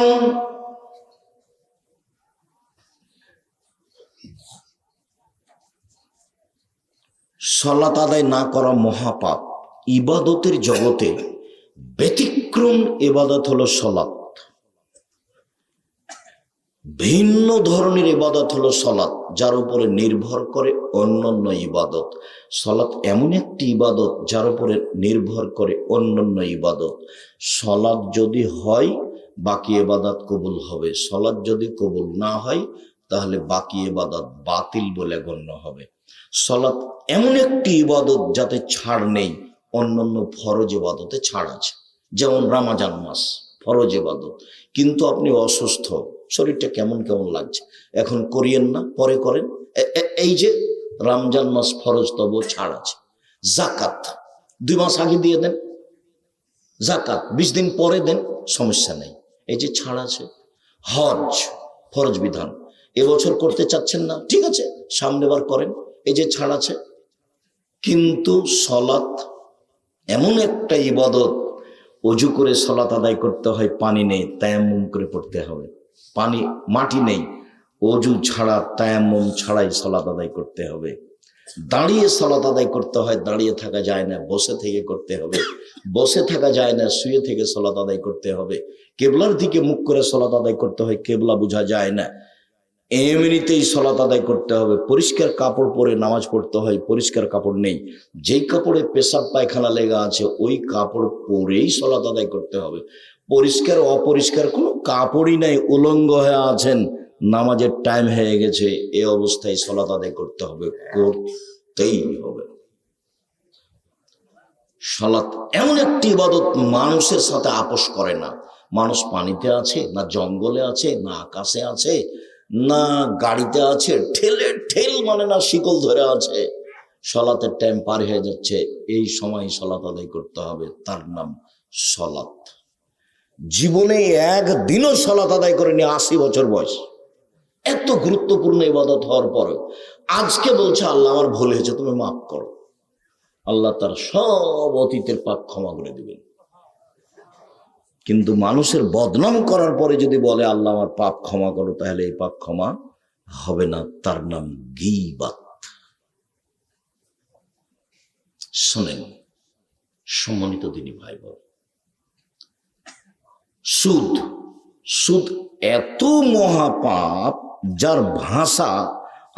সালাত আদায় না করা মহাপাপ। ইবাদতের জগতে ব্যতিক্রম ইবাদত হলো সালাত। ভিন্ন ধরনের ইবাদত হলো সালাত, যার উপরে নির্ভর করে অন্যান্য ইবাদত। সালাত এমন একটি ইবাদত যার উপরে নির্ভর করে অন্যান্য ইবাদত। সালাত যদি হয় বাকি ইবাদত কবুল হবে, সালাত যদি কবুল না হয় তাহলে বাকি ইবাদত বাতিল বলে গণ্য হবে। সালাত এমন একটি ইবাদত যাতে ছাড় নেই, অন্যান্য ফরজ ইবাদতে ছাড় আছে। যেমন রমজান মাস ফরজ ইবাদত, কিন্তু আপনি অসুস্থ, শরীরটা কেমন কেমন লাগছে, এখন করিয়েন না, পরে করেন। এই যে রমজান মাস ফরজ, তবু ছাড় আছে। জাকাত 2 মাস আগে দিয়ে দেন, জাকাত 20 দিন পরে দেন, সমস্যা নেই, এই যে ছাড় আছে। হজ ফরজ বিধান, এবছর করতে চাচ্ছেন না, ঠিক আছে সামনে বার করেন, এই যে ছাড় আছে। কিন্তু সালাত এমন একটা ইবাদত, অজু করে সালাত আদায় করতে হয়, পানি নেই, তায়াম্মুম করে পড়তে হবে। পানি, মাটি নেই, অজু ছাড়া, তায়াম্মুম ছাড়াই সালাত আদায় করতে হবে। দাঁড়িয়ে সালাত আদায় করতে হয়, দাঁড়িয়ে থাকা যায় না, বসে থেকে করতে হবে। বসে থাকা যায় না, শুয়ে থেকে সালাত আদায় করতে হবে। কেবলার দিকে মুখ করে সালাত আদায় করতে হয়, কেবলা বোঝা যায় না, এমনিতেই সালাত আদায় করতে হবে। পরিষ্কার কাপড় পরে নামাজ পড়তে হয়, পরিষ্কার কাপড় নেই, যেই কাপড়ে পেশাব পায়খানা লেগে আছে ওই কাপড় পরেই সালাত আদায় করতে হবে। পরিষ্কার অপরিষ্কার কোনো কাপড়ই নাই, উলঙ্গ হয়ে আছেন, নামাজের টাইম হয়ে গেছে, এই অবস্থায় সালাত আদায় করতে হবে, করতেই হবে। সালাত এমন একটি ইবাদত মানুষের সাথে আপোষ করে না। মানুষ পানিতে আছে, না জঙ্গলে আছে, না আকাশে আছে, না গাড়িতে আছে, ঠেলে ঠেল মানে না শিকল ধরে আছে, সালাতের টাইম পার হয়ে যাচ্ছে, এই সময় সালাত আদায় করতে হবে, তার নাম সালাত। জীবনে একদিনও সালাত আদায় করেনি 80 বছর বয়স, এত গুরুত্বপূর্ণ ইবাদত হওয়ার পরে আজকে বলছে আল্লাহ আমার ভুল হয়েছে, তুমি মাফ করো। আল্লাহ তার সব অতীতের পাপ ক্ষমা করে দিবেন। কিন্তু মানুষের বদনাম করার পরে যদি বলে আল্লাহ আমার পাপ ক্ষমা করো, তাহলে এই পাপ ক্ষমা হবে না, তার নাম গীবাত। শোনেন সম্মানিত দিনী ভাই বোন, সুদ, সুদ এত মহাপাপ যার ভাষা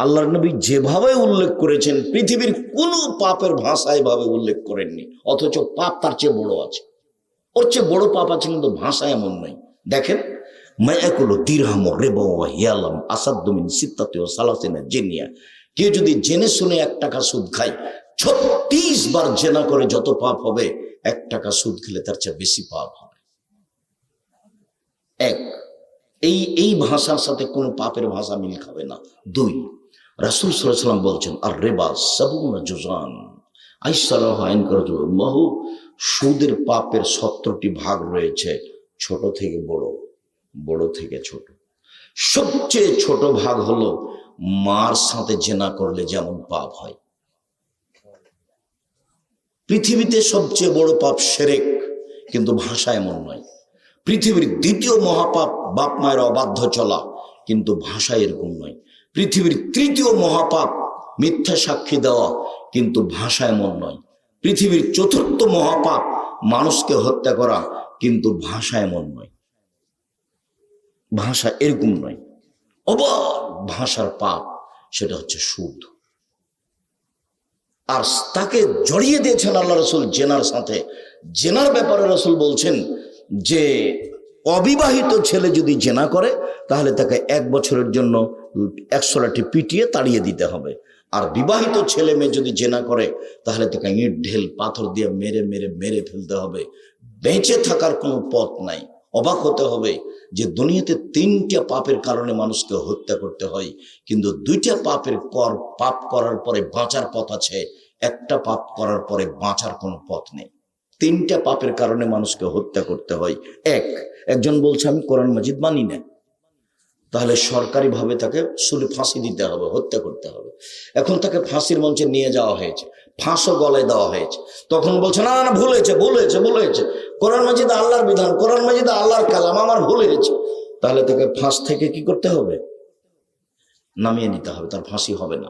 আল্লাহর নবী যেভাবে উল্লেখ করেছেন পৃথিবীর কোনো পাপের ভাষা এভাবে উল্লেখ করেননি, অথচ পাপ তার চেয়ে বড় আছে, ওর চেয়ে বড় পাপ আছে, কিন্তু ভাষা এমন নয়। দেখেন, মায়াকুলো দিরহাম রেবা হিয়ালাম আসাদ্দু মিন সিত্তাতি ওয়া সালাসিনা জিনিয়া, কেউ যদি জেনে শুনে 1 টাকা সুদ খায়, 36 বার জেনা করে যত পাপ হবে, 1 টাকা সুদ খেলে তার চেয়ে বেশি পাপ হবে। এক, এই ভাষার সাথে কোনো পাপের ভাষা মিল খাবে না। 2, রাসূল সাল্লাল্লাহু আলাইহি ওয়াসাল্লাম বলছেন আর রেবা সাবুনা জুজান আইসালাহু আইন করতু মাহু, সুদের পাপের 17টি ভাগ রয়েছে, ছোট থেকে বড়, বড় থেকে ছোট। সবচেয়ে ছোট ভাগ হলো মার সাথে জেনা করলে যেমন পাপ হয়। পৃথিবীতে সবচেয়ে বড় পাপ শিরক, কিন্তু ভাষা এমন নয়। পৃথিবীর 2য় মহাপাপ বাপ মায়ের অবাধ্য চলা, কিন্তু ভাষা এরকম নয়। পৃথিবীর 3য় মহাপাপ মিথ্যা সাক্ষী দেওয়া, কিন্তু ভাষা এমন নয়। পৃথিবীর 4র্থ মহাপাপ মানুষকে হত্যা করা, কিন্তু ভাষা এমন নয়, ভাষা এরকম নয়। অবাক ভাষার পাপ, সেটা হচ্ছে সুদ। আর তাকে জড়িয়ে দিয়েছেন আল্লাহ রাসূল জেনার সাথে। জেনার ব্যাপারে রাসূল বলছেন যে অবিবাহিত ছেলে যদি জেনা করে, তাহলে তাকে 1 বছরের জন্য 100 লাঠি পিটিয়ে তাড়িয়ে দিতে হবে। আর বিবাহিত ছেলে মেয়ে যদি জেনা করে, তাহলে তাকে ইট ঢেল পাথর দিয়ে মেরে মেরে মেরে ফেলতে হবে। বেঁচে থাকার কোনো পথ নাই। অবাক হতে হবে যে দুনিয়াতে 3টা পাপের কারণে মানুষকে হত্যা করতে হয়, কিন্তু 2টা পাপ করার পরে বাঁচার পথ আছে, 1টা পাপ করার পরে বাঁচার কোনো পথ নেই। 3টা পাপের কারণে মানুষকে হত্যা করতে হয়। একজন বলছে আমি কোরআন মাজিদ মানি না, তাহলে সরকারিভাবে তাকে ফাঁসি দিতে হবে, হত্যা করতে হবে। এখন তাকে ফাঁসির মঞ্চে নিয়ে যাওয়া হয়েছে, ফাঁসও গলায় দেওয়া হয়েছে। তখন বলছে না না ভুল হয়েছে, ভুল হয়েছে, ভুল হয়েছে, কোরআন মাজিদ আল্লাহর বিধান, কোরআন মাজিদ আল্লাহর কালাম, আমার ভুল হয়েছে। তাহলে তাকে ফাঁস থেকে কি করতে হবে? নামিয়ে নিতে হবে, তার ফাঁসি হবে না।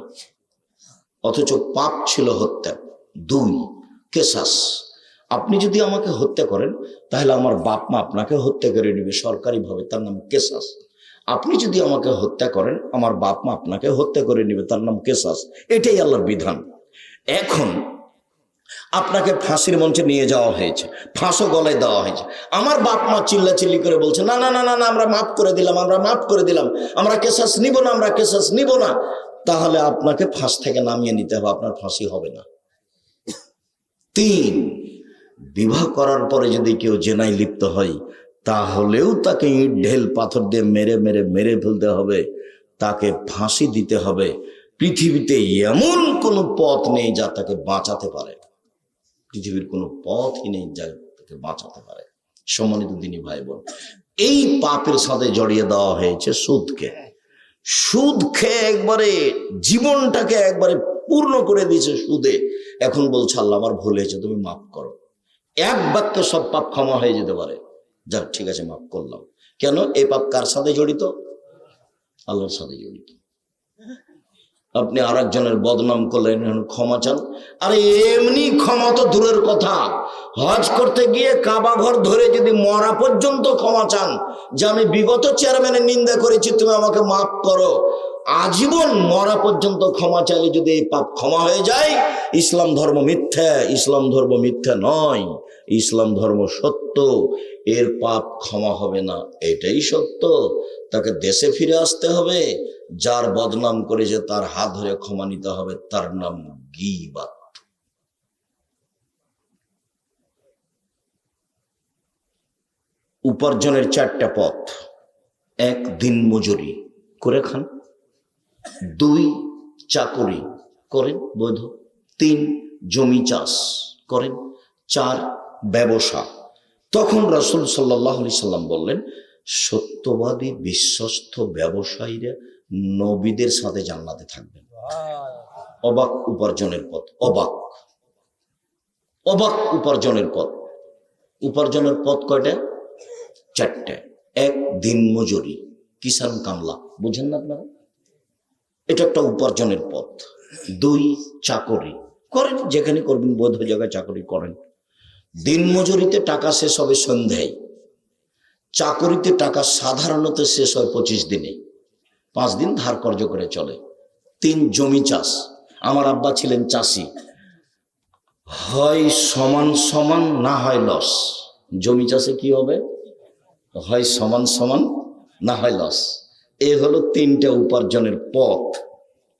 অথচ পাপ ছিল হত্যা। 2, কেসাস। আপনি যদি আমাকে হত্যা করেন, তাহলে আমার বাপ মা আপনাকে হত্যা করে নেবে সরকারিভাবে, তার নাম কেসাস। আপনি যদি আমাকে হত্যা করেন, আমার বাপ মা আপনাকে হত্যা করে নেবে, তার নাম কেসাস। এটাই আল্লাহর বিধান। এখন আপনাকে ফাঁসির মঞ্চে নিয়ে যাওয়া হয়েছে, ফাঁসও গলায় দেওয়া হয়েছে। আমার বাপ মা চিল্লাচিল্লি করে বলছে না না না না না, আমরা মাফ করে দিলাম, আমরা মাফ করে দিলাম, আমরা কেসাস নিব না, আমরা কেসাস নিব না। তাহলে আপনাকে ফাঁস থেকে নামিয়ে নিতে হবে, আপনার ফাঁসি হবে না। 3, বিবাহ করার পরে যদি কেউ জেনায় লিপ্ত হয়, তাহলেও তাকে ইট ঢেল পাথর দিয়ে মেরে মেরে মেরে ফেলতে হবে, তাকে ফাঁসি দিতে হবে। পৃথিবীতে এমন কোনো পথ নেই যা তাকে বাঁচাতে পারে, পৃথিবীর কোনো পথই নেই যা তাকে বাঁচাতে পারে। সম্মানিত দিনী ভাই বোন, এই পাপের সাথে জড়িয়ে দেওয়া হয়েছে সুদকে। সুদ খেয়ে একবারে জীবনটাকে একবারে পূর্ণ করে দিয়েছে সুদে। এখন বলছে আল্লাহ আমার ভুল হয়েছে, তুমি মাফ করো। 1 বাক্যে সব পাপ ক্ষমা হয়ে যেতে পারে। যাক ঠিক আছে, মাফ করলাম। কেন? এই পাপ কার সাথে জড়িত? আল্লাহর সাথে জড়িত। আপনি আরেকজনের বদনাম করলেন, ক্ষমা চান। আরে এমনি ক্ষমা তো দূরের কথা, হজ করতে গিয়ে কাবা ঘর ধরে যদি মরা পর্যন্ত ক্ষমা চান যে আমি বিগত চেয়ারম্যানের নিন্দা করেছি, তুমি আমাকে মাফ করো, আজীবন মরা পর্যন্ত ক্ষমা চাইলে যদি এই পাপ ক্ষমা হয়ে যায়, ইসলাম ধর্ম মিথ্যা, ইসলাম ধর্ম মিথ্যা নয়। ইসলাম ধর্ম সত্য, এর পাপ ক্ষমা হবে না, এটাই সত্য, তাকে দেশে ফিরে আসতে হবে, যার বদনাম করেছে তার হাত ধরে ক্ষমা নিতে হবে, তার নাম গীবাত। উপার্জনের চারটা পথ: এক, দিন মজুরি করে খান; দুই, চাকরি করেন বৈধ; তিন, জমি চাষ করেন; চার, ব্যবসা। তখন রাসূল সাল্লাল্লাহু আলাইহি সাল্লাম বললেন, সত্যবাদী বিশ্বস্ত ব্যবসায়ীরা নবীদের সাথে জান্নাতে থাকবেন। অবাক উপার্জনের পথ, অবাক অবাক উপার্জনের পথ। উপার্জনের পথ কয়টা? চারটে। এক, দিন মজুরি, কিষান কামলা, বুঝেন না আপনারা? এটা একটা উপার্জনের পথ। দুই, চাকরি করেন, যেখানে করবেন বৈধ জায়গায় চাকরি করেন। দিন মজুরিতে টাকা শেষ হবে সন্ধ্যায়, চাকরিতে টাকা সাধারণত শেষ হয় 25 দিনে, 5 দিন ধার কর্জ করে চলে। তিন, জমি চাষ। আমার আব্বা ছিলেন চাষি, হয় সমান সমান না হয় লস। জমি চাষে কি হবে? হয় সমান সমান না হয় লস। এ হলো তিনটা উপার্জনের পথ।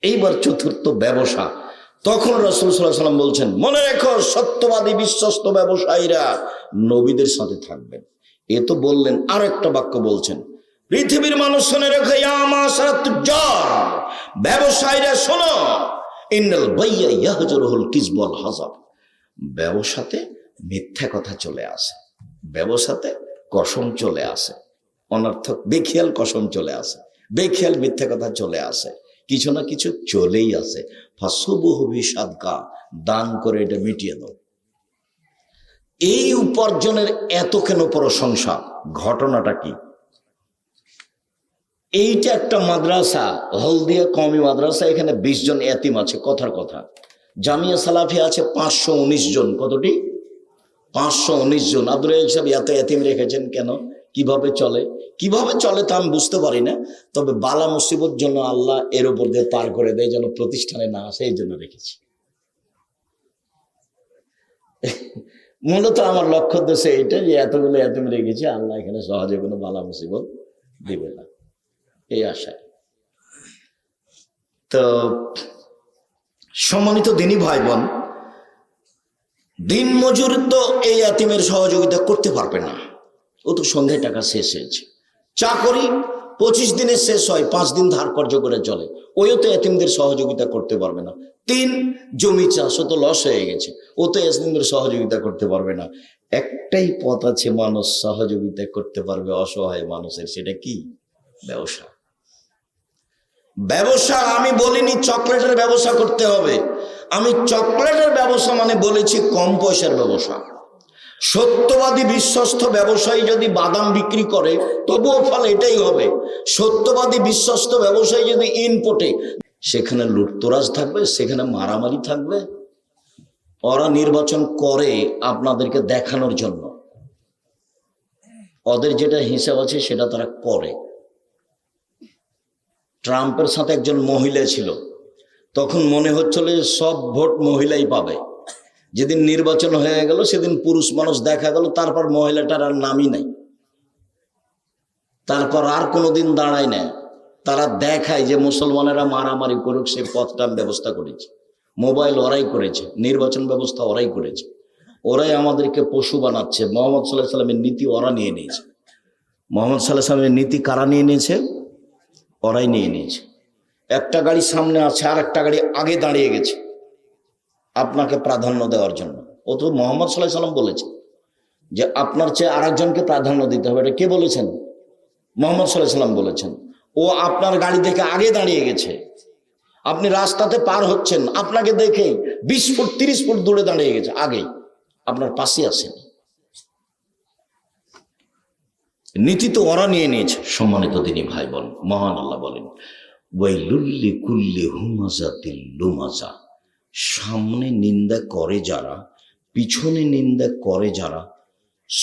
এইবার চতুর্থ, ব্যবসা। তখন রাসূল সাল্লাল্লাহু আলাইহি ওয়াসাল্লাম বলছেন, মনে রেখো সত্যবাদী বিশ্বস্ত ব্যবসায়ীরা নবীদের সাথে থাকবেন। এ তো বললেন, আর একটা বাক্য বলছেন, পৃথিবীর মানুষ শুনে রেখো, ইয়া মাশারাত তুজ্জার, ব্যবসায়ীরা শোনো, ইন্নাল বাইয়া ইয়াহজুরুল কিযব ওয়াল হাযাব। ব্যবসাতে মিথ্যা কথা চলে আসে, ব্যবসাতে কসম চলে আসে, অনর্থক বেখেয়াল কসম চলে আসে, বেখেয়াল মিথ্যা কথা চলে আসে, কিছু না কিছু চলেই আসে। ফাসুবুহু বিসাদকা, দান করে এটা মিটিয়ে দাও। এই উপার্জনের এত কেন প্রশংসা? ঘটনাটা কি? এইটা একটা মাদ্রাসা, হলদিয়া কওমি মাদ্রাসা, এখানে 20 জন এতিম আছে, কথার কথা। জামিয়া সালাফিয়া আছে 519 জন। কতটি? 519 জন। আব্দুল রাজ্জাক সাহেব এত এতিম রেখেছেন কেন? কিভাবে চলে? কিভাবে চলে তা আমি বুঝতে পারি না, তবে বালা মুসিবত জন্য আল্লাহ এর উপর দিয়ে পার করে দেয়, যেন প্রতিষ্ঠানে না আসে, এই জন্য রেখেছি। মূলত আমার লক্ষ্য উদ্দেশ্য এইটা, যে এতগুলো এতিম রেখেছি, আল্লাহ এখানে সহজে কোনো বালা মুসিবত দিবে না, এই আশায়। তো সম্মানিত দিনী ভাই বোন, দিন মজুর তো এই এতিমের সহযোগিতা করতে পারবে না, ও তো সন্ধ্যায় টাকা শেষ হয়েছে। চাকরি 25 দিনে শেষ হয়, 5 দিন ধার কর্জ করে চলে, ওইও তো এতিমদের সহযোগিতা করতে পারবে না। তিন, জমি চাষ, ও তো লস হয়ে গেছে, ও তো এতিমদের সহযোগিতা করতে পারবে না। একটাই পথ আছে মানুষ সহযোগিতা করতে পারবে অসহায় মানুষের, সেটা কি? ব্যবসা। ব্যবসা আমি বলিনি চকলেটের ব্যবসা করতে হবে, আমি চকলেটের ব্যবসা মানে বলেছি কম পয়সার ব্যবসা। সত্যবাদী বিশ্বস্ত ব্যবসায়ী যদি বাদাম বিক্রি করে তবুও ফল এটাই হবে। সত্যবাদী বিশ্বস্ত ব্যবসায়ী যদি ইনপুটে, সেখানে লুটতরাজ থাকবে, সেখানে মারামারি থাকবে। ওরা নির্বাচন করে আপনাদেরকে দেখানোর জন্য, ওদের যেটা হিসাব আছে সেটা তারা করে। ট্রাম্পের সাথে একজন মহিলা ছিল, তখন মনে হচ্ছিল যে সব ভোট মহিলাই পাবে। যেদিন নির্বাচন হয়ে গেল সেদিন পুরুষ মানুষ দেখা গেল, তারপর মহিলাটার আর নামই নাই, তারপর আর কোনোদিন দাঁড়ায় না। তারা দেখায় যে মুসলমানেরা মারামারি করুক, সে পথটার ব্যবস্থা করেছে। মোবাইল ওরাই করেছে, নির্বাচন ব্যবস্থা ওরাই করেছে, ওরাই আমাদেরকে পশু বানাচ্ছে। মোহাম্মদ সাল্লাল্লাহু আলাইহি সাল্লামের নীতি ওরা নিয়ে নিয়েছে। মোহাম্মদ সাল্লাল্লাহু আলাইহি সাল্লামের নীতি কারা নিয়ে নিয়েছে? ওরাই নিয়ে নিয়েছে। একটা গাড়ি সামনে আছে, আর একটা গাড়ি আগে দাঁড়িয়ে গেছে আপনাকে প্রাধান্য দেওয়ার জন্য। ও তো মোহাম্মদ সাল্লাল্লাহু আলাইহি সাল্লাম বলেছে যে আপনার চেয়ে আরেকজনকে প্রাধান্য দিতে হবে। এটা কে বলেছেন? মোহাম্মদ সাল্লাল্লাহু আলাইহি সাল্লাম বলেছেন। ও আপনার গাড়ি দেখে আগে দাঁড়িয়ে গেছে, আপনি রাস্তাতে পার হচ্ছেন, আপনাকে দেখে 20 ফুট 30 ফুট দূরে দাঁড়িয়ে গেছে, আগেই আপনার পাশে আসেনি। নীতি তো ওরা নিয়ে নিয়েছে। সম্মানিত দিনী ভাই বোন, মহান আল্লাহ বলেন, ওয়াইলুল লিকুল্লি হুমাযাতিল লুমাযা, সামনে নিন্দা করে যারা, পিছনে নিন্দা করে যারা,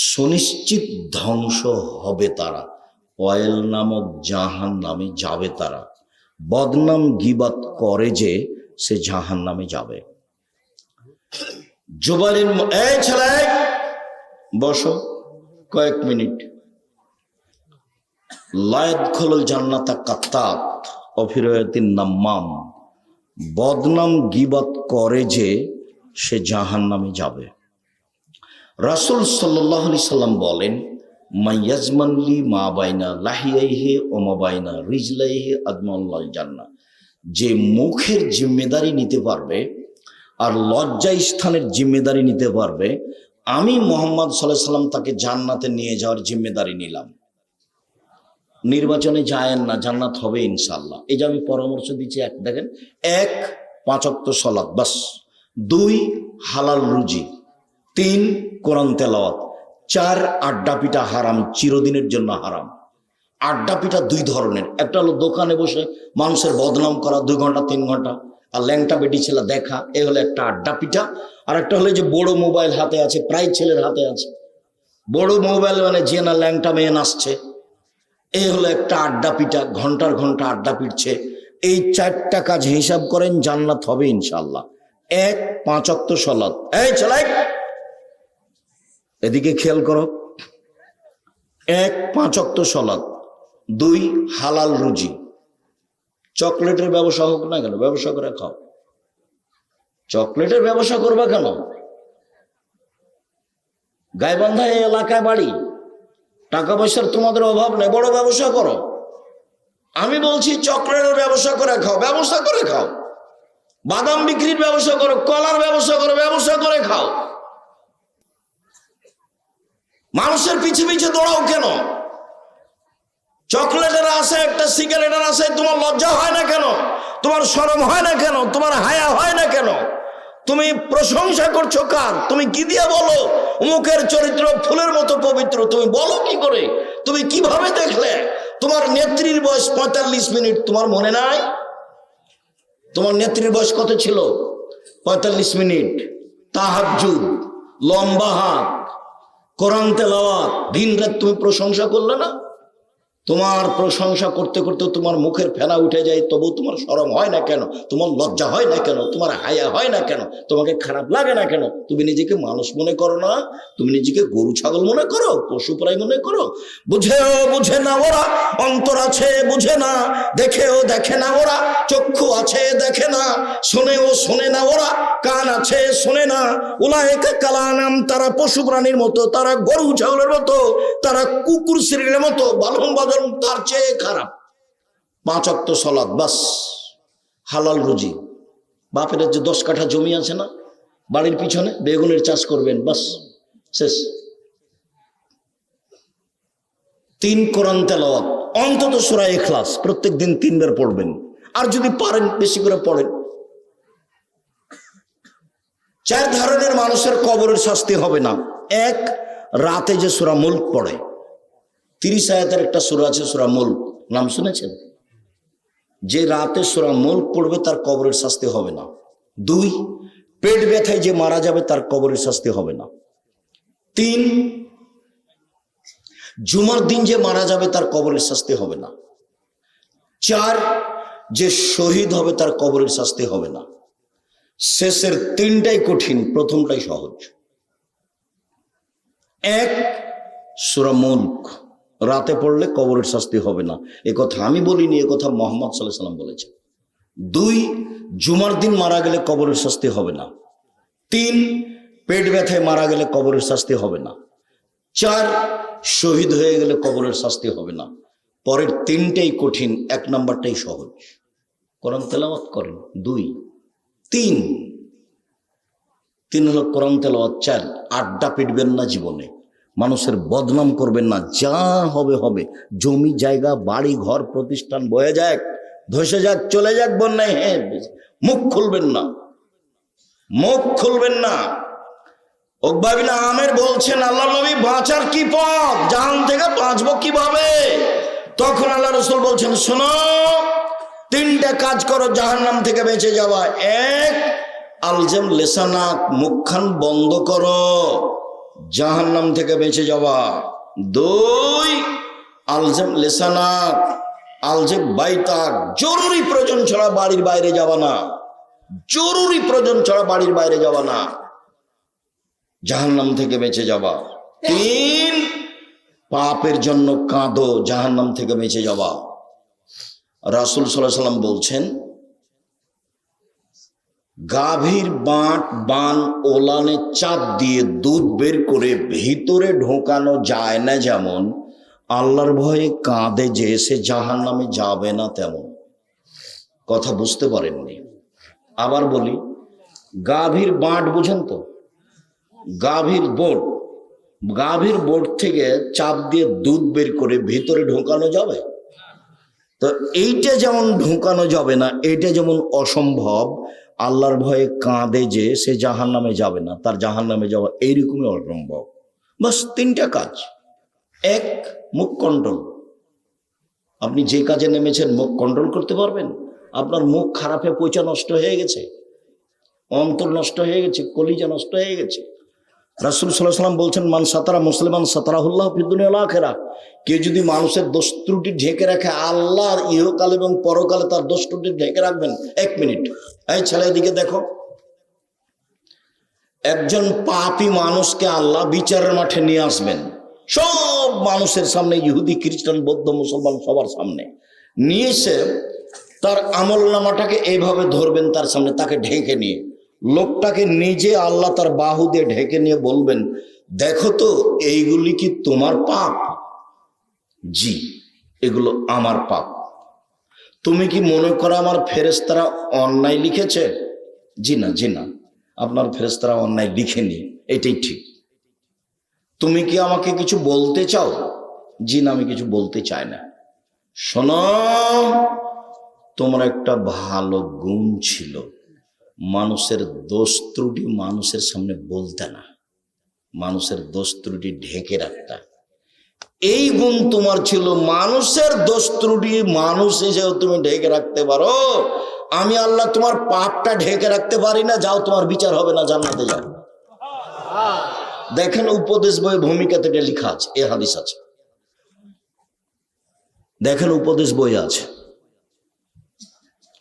সুনিশ্চিত ধ্বংস হবে তারা, ওয়াইল নামক জাহান্নামে যাবে তারা। বদনাম গীবাত করে যে, সে জাহান্নামে যাবে। জুবাইর, এই ছেলে বসো কয়েক মিনিট। লা ইয়াদখুলুল জান্নাতা কাত্তাত ওয়া ফি রিওয়ায়াতিন নাম্মাম, বদনাম গীবত করে যে সে জাহান্নামে যাবে। রাসূল সাল্লাল্লাহু আলাইহি সাল্লাম বলেন, মাইয়াজমানলি মা বাইনা লাহিয়াইহি ওয়া মা বাইনা রিজলাইহি আদমাল্লাল জান্নাহ, যে মুখের জিম্মেদারি নিতে পারবে আর লজ্জা স্থানের জিম্মেদারি নিতে পারবে, আমি মুহাম্মদ সাল্লাল্লাহু আলাইহি সাল্লাম তাকে জান্নাতে নিয়ে যাওয়ার জিম্মেদারি নিলাম। নির্বাচনে যায়েন না, জান্নাত হবে ইনশাআল্লাহ। এই যে আমি পরামর্শ দিচ্ছি, এক দেখেন, 1 5 ওয়াক্ত সালাত বাস, 2 হালাল রুজি, 3 কোরআন তেলাওয়াত, 4 আড্ডা পিটা হারাম, চিরদিনের জন্য হারাম। আড্ডা পিটা 2 ধরনের, একটা হলো দোকানে বসে মানুষের বদনাম করা 2 ঘন্টা 3 ঘন্টা আর ল্যাংটা বেটি ছেলে দেখা, এ হলো একটা আড্ডা পিটা। আর একটা হলো যে বড় মোবাইল হাতে আছে, প্রায় ছেলের হাতে আছে বড় মোবাইল, মানে যে না ল্যাংটা মেয়ে নাচছে, এই হলো একটা আড্ডা পিটা, ঘন্টার ঘন্টা আড্ডা পিটছে। এই 4টা কাজ হিসাব করেন, জান্নাত হবে ইনশাআল্লাহ। 1 5 ওয়াক্ত সালাত, এই চলাই এদিকে খেয়াল করো, 1 5 ওয়াক্ত সালাত, 2 হালাল রুজি। চকলেটের ব্যবসা হোক না কেন, ব্যবসা করে খাও। চকলেটের ব্যবসা করবা কেন? গাইবান্ধা এই এলাকায় বাড়ি, টাকা পয়সার তোমাদের অভাব নেই, বড় ব্যবসা করো। আমি বলছি চকলেটের ব্যবসা করে খাও, ব্যবসা করে খাও। বাদাম বিক্রির ব্যবসা করো, কলার ব্যবসা করো, ব্যবসা করে খাও। মানুষের পিছে পিছে দৌড়াও কেন? চকলেটের আছে, একটা সিগারেটের আছে, তোমার লজ্জা হয় না কেন? তোমার শরম হয় না কেন? তোমার হায়া হয় না কেন? তুমি প্রশংসা করছো কার? তুমি কি দিয়ে বলো অমুকের চরিত্র ফুলের মতো পবিত্র? তুমি বলো কি করে? তুমি কিভাবে দেখলে? তোমার নেত্রীর বয়স 45 মিনিট, তোমার মনে নাই? তোমার নেত্রীর বয়স কত ছিল? 45 মিনিট। তাহাজ্জুদ, লম্বা হাত, কোরআন তেলাওয়াত, দিন রাত তুমি প্রশংসা করলে না? তোমার প্রশংসা করতে করতে তোমার মুখের ফেনা উঠে যায়, তবু তোমার শরম হয় না কেন? তোমার লজ্জা হয় না কেন? তোমার হায়া হয় না কেন? তোমাকে খারাপ লাগে না কেন? তুমি নিজেকে মানুষ মনে করো না? তুমি নিজেকে গরু ছাগল মনে করো, পশু প্রায় মনে করো? বুঝেও বুঝে না ওরা, অন্তর আছে বুঝে না, দেখেও দেখে না ওরা, চক্ষু আছে দেখে না, শোনেও শোনে না ওরা, কান আছে শোনে না। উলায়েকা কালানাম, তারা পশু প্রাণীর মতো, তারা গরু ছাগলের মতো, তারা কুকুর শ্রেণীর মতো, বালন বাজন তার চেয়ে খারাপ। 5 ওয়াক্ত সালাত বাস, হালাল রুজি। বাপের যে 10 কাঠা জমি আছে না, বাড়ির পিছনে বেগুনের চাষ করবেন, বাস শেষ। 3 কোরআন তেলাওয়াত, অন্তত সূরা ইখলাস প্রত্যেক দিন 3 বার পড়বেন, আর যদি পারেন বেশি করে পড়েন। 4 ধরনের মানুষের কবরের শাস্তি হবে না। 1, রাতে যে সূরা মুলক পড়ে, 30 আয়াতের একটা সূরা আছে সূরা মুলক, নাম শুনেছেন? যে রাতে সূরা মুলক পড়বে তার কবরের শাস্তি হবে না। 2, পেট ব্যথায় যে মারা যাবে তার কবরের শাস্তি হবে না। 3, জুমার দিন যে মারা যাবে তার কবরের শাস্তি হবে না। 4, যে শহীদ হবে তার কবরের শাস্তি হবে না। শেষের 3টাই কঠিন, প্রথমটাই সহজ। 1, সূরা মুলক রাতে পড়লে কবরের শাস্তি হবে না, এ কথা আমি বলিনি, এ কথা মুহাম্মদ সাল্লাল্লাহু আলাইহি ওয়াসাল্লাম বলেছেন। 2, জুমার দিন মারা গেলে কবরের শাস্তি হবে না। 3, পেট ব্যথায় মারা গেলে কবরের শাস্তি হবে না। 4, শহীদ হয়ে গেলে কবরের শাস্তি হবে না। পরের 3টাই কঠিন, 1 নাম্বারটাই সহজ। কোরআন তেলাওয়াত করেন। 2, 3 হলো কোরআন তেলাওয়াত। 4, আড্ডা পিটবেন না জীবনে, মানুষের বদনাম করবেন না, যা হবে হবে। জমি জায়গা বাড়ি ঘর প্রতিষ্ঠান বয়ে যাক, ধসে যাক, চলে যাক বন্যায়, হ্যাঁ, মুখ খুলবেন না, মুখ খুলবেন না। উকবা বিন আমের বলছেন, আল্লাহ নবী বাঁচার কি পথ, জাহান থেকে বাঁচবো কিভাবে? তখন আল্লাহ রাসূল বলছেন, শোনো, 3টা কাজ করো জাহান্নাম থেকে বেঁচে যাওয়া। 1, আলজাম লেসানাক, মুখখান বন্ধ করো জাহান্নাম থেকে বেঁচে যাওয়া। 2, আলজাম লেসানাক, আলজাম বাইতাক, জরুরি প্রয়োজন ছাড়া বাড়ির বাইরে যাওয়া না, জরুরি প্রয়োজন ছাড়া বাড়ির বাইরে যাওয়া না, জাহান্নাম থেকে বেঁচে যাওয়া। তিন, পাপের জন্য কাঁদো, জাহান্নাম থেকে বেঁচে যাবা। রাসূল সাল্লাল্লাহু আলাইহি ওয়াসাল্লাম বলছেন, গাভীর বান ওলানে চাপ দিয়ে দুধ বের করে ভিতরে ঢোকানো যায় না যেমন, আল্লাহর ভয়ে কাঁদে যে সে জাহান্নামে যাবে না তেমন। কথা বুঝতে পারেননি? আবার বলি, গাভীর বাঁট বুঝেন তো? গাভীর বোট থেকে চাপ দিয়ে দুধ বের করে ভিতরে ঢোকানো যাবে? তো এইটা যেমন ঢোকানো যাবে না, এইটা যেমন অসম্ভব, আল্লাহর ভয়ে কাঁদে যে সে জাহান্নামে যাবে না, তার জাহান্নামে যাওয়া এইরকমই অসম্ভব। বাস তিনটা কাজ। এক, মুখ কন্ট্রোল। আপনি যে কাজে নেমেছেন মুখ কন্ট্রোল করতে পারবেন? আপনার মুখ খারাপে পয়সা নষ্ট হয়ে গেছে, অন্তর নষ্ট হয়ে গেছে, কলিজা নষ্ট হয়ে গেছে। রাসূল সাল্লাল্লাহু আলাইহি ওয়াসাল্লাম বলছেন, মান সাতারা মুসলিমান সাতারাহুল্লাহ ফিদ দুনিয়া ওয়াল আখিরাহ। কেউ যদি মানুষের দোষ ত্রুটি ঢেকে রাখে, আল্লাহ ইহকাল এবং পরকালে তার দোষ ত্রুটি ঢেকে রাখবেন। 1 মিনিট, এই ছেলে এদিকে দেখো। একজন পাপী মানুষকে আল্লাহ বিচারের মাঠে নিয়ে আসবেন, সব মানুষের সামনে, ইহুদি খ্রিস্টান বৌদ্ধ মুসলমান সবার সামনে নিয়ে এসে তার আমল নামাটাকে এইভাবে ধরবেন তার সামনে, তাকে ঢেকে নিয়ে, লোকটাকে নিজে আল্লাহ তার বাহু দিয়ে ঢেকে নিয়ে বলবেন, দেখো তো এইগুলি কি তোমার পাপ? জি, এগুলো আমার পাপ। তুমি কি মনে করো আমার ফেরেশতারা অন্যায় লিখেছে? জি না, আপনার ফেরেশতারা অন্যায় লিখেনি, এটাই ঠিক। তুমি কি আমাকে কিছু বলতে চাও? জি না, আমি কিছু বলতে চাই না। শোনো, তোমার একটা ভালো গুণ ছিল, মানুষের দোষ ত্রুটি মানুষের সামনে বলতে না, মানুষের দোষ ত্রুটি ঢেকে রাখতা। এই গুণ তোমার ছিল, মানুষের দোষ ত্রুটি মানুষ হিসেবে তুমি ঢেকে রাখতে পারো। আমি আল্লাহ তোমার পাপটা ঢেকে রাখতে পারি না। যাও, তোমার বিচার হবে না, জান্নাতে যাও। দেখেন উপদেশ বই ভূমিকাতে এটা লেখা আছে, এ হাদিস আছে। দেখেন উপদেশ বই আছে,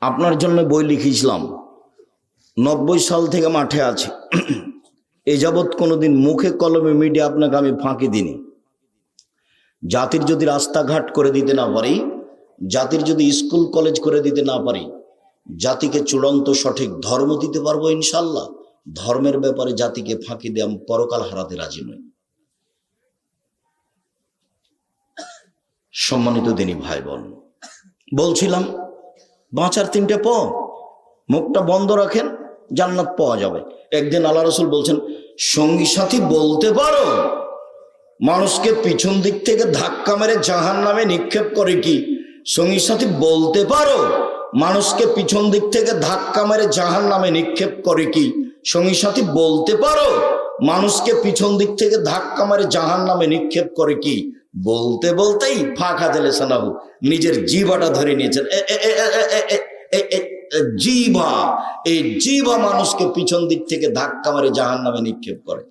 আপনার জন্য বই লিখেছিলাম। 90 সাল থেকে মাঠে আছি, এ যাবৎ কোনোদিন মুখে কলমে মিডিয়া আপনাকে আমি ফাঁকি দিইনি। জাতির যদি রাস্তাঘাট করে দিতে না পারি, জাতির যদি স্কুল কলেজ করে দিতে না পারি, জাতিকে চূড়ান্ত সঠিক ধর্ম দিতে পারবো ইনশাল্লাহ। ধর্মের ব্যাপারে জাতিকে ফাঁকি দিয়ে আমি পরকাল হারাতে রাজি নই। সম্মানিত দিনী ভাই বোন, বলছিলাম বাঁচার 3টে পথ, মুখটা বন্ধ রাখেন, জান্নাত পাওয়া যাবে। একদিন আল্লাহ রাসূল বলছেন, সঙ্গী সাথী বলতে পারো? মানুষকে পিছন দিক থেকে ধাক্কা মেরে জাহান্নামে নিক্ষেপ করে কি? সঙ্গী সাথী বলতে পারো? মানুষকে পিছন দিক থেকে ধাক্কা মেরে জাহান্নামে নিক্ষেপ করে কি? সঙ্গী সাথী বলতে পারো? মানুষকে পিছন দিক থেকে ধাক্কা মেরে জাহান্নামে নিক্ষেপ করে কি? বলতে বলতেই ফাঁকা দিলে সানাহু, নিজের জিভাটা ধরে নিয়েছেন। জিভা, এই জিভা মানুষকে পিছন দিক থেকে ধাক্কা মেরে জাহান্নামে নিক্ষেপ করে।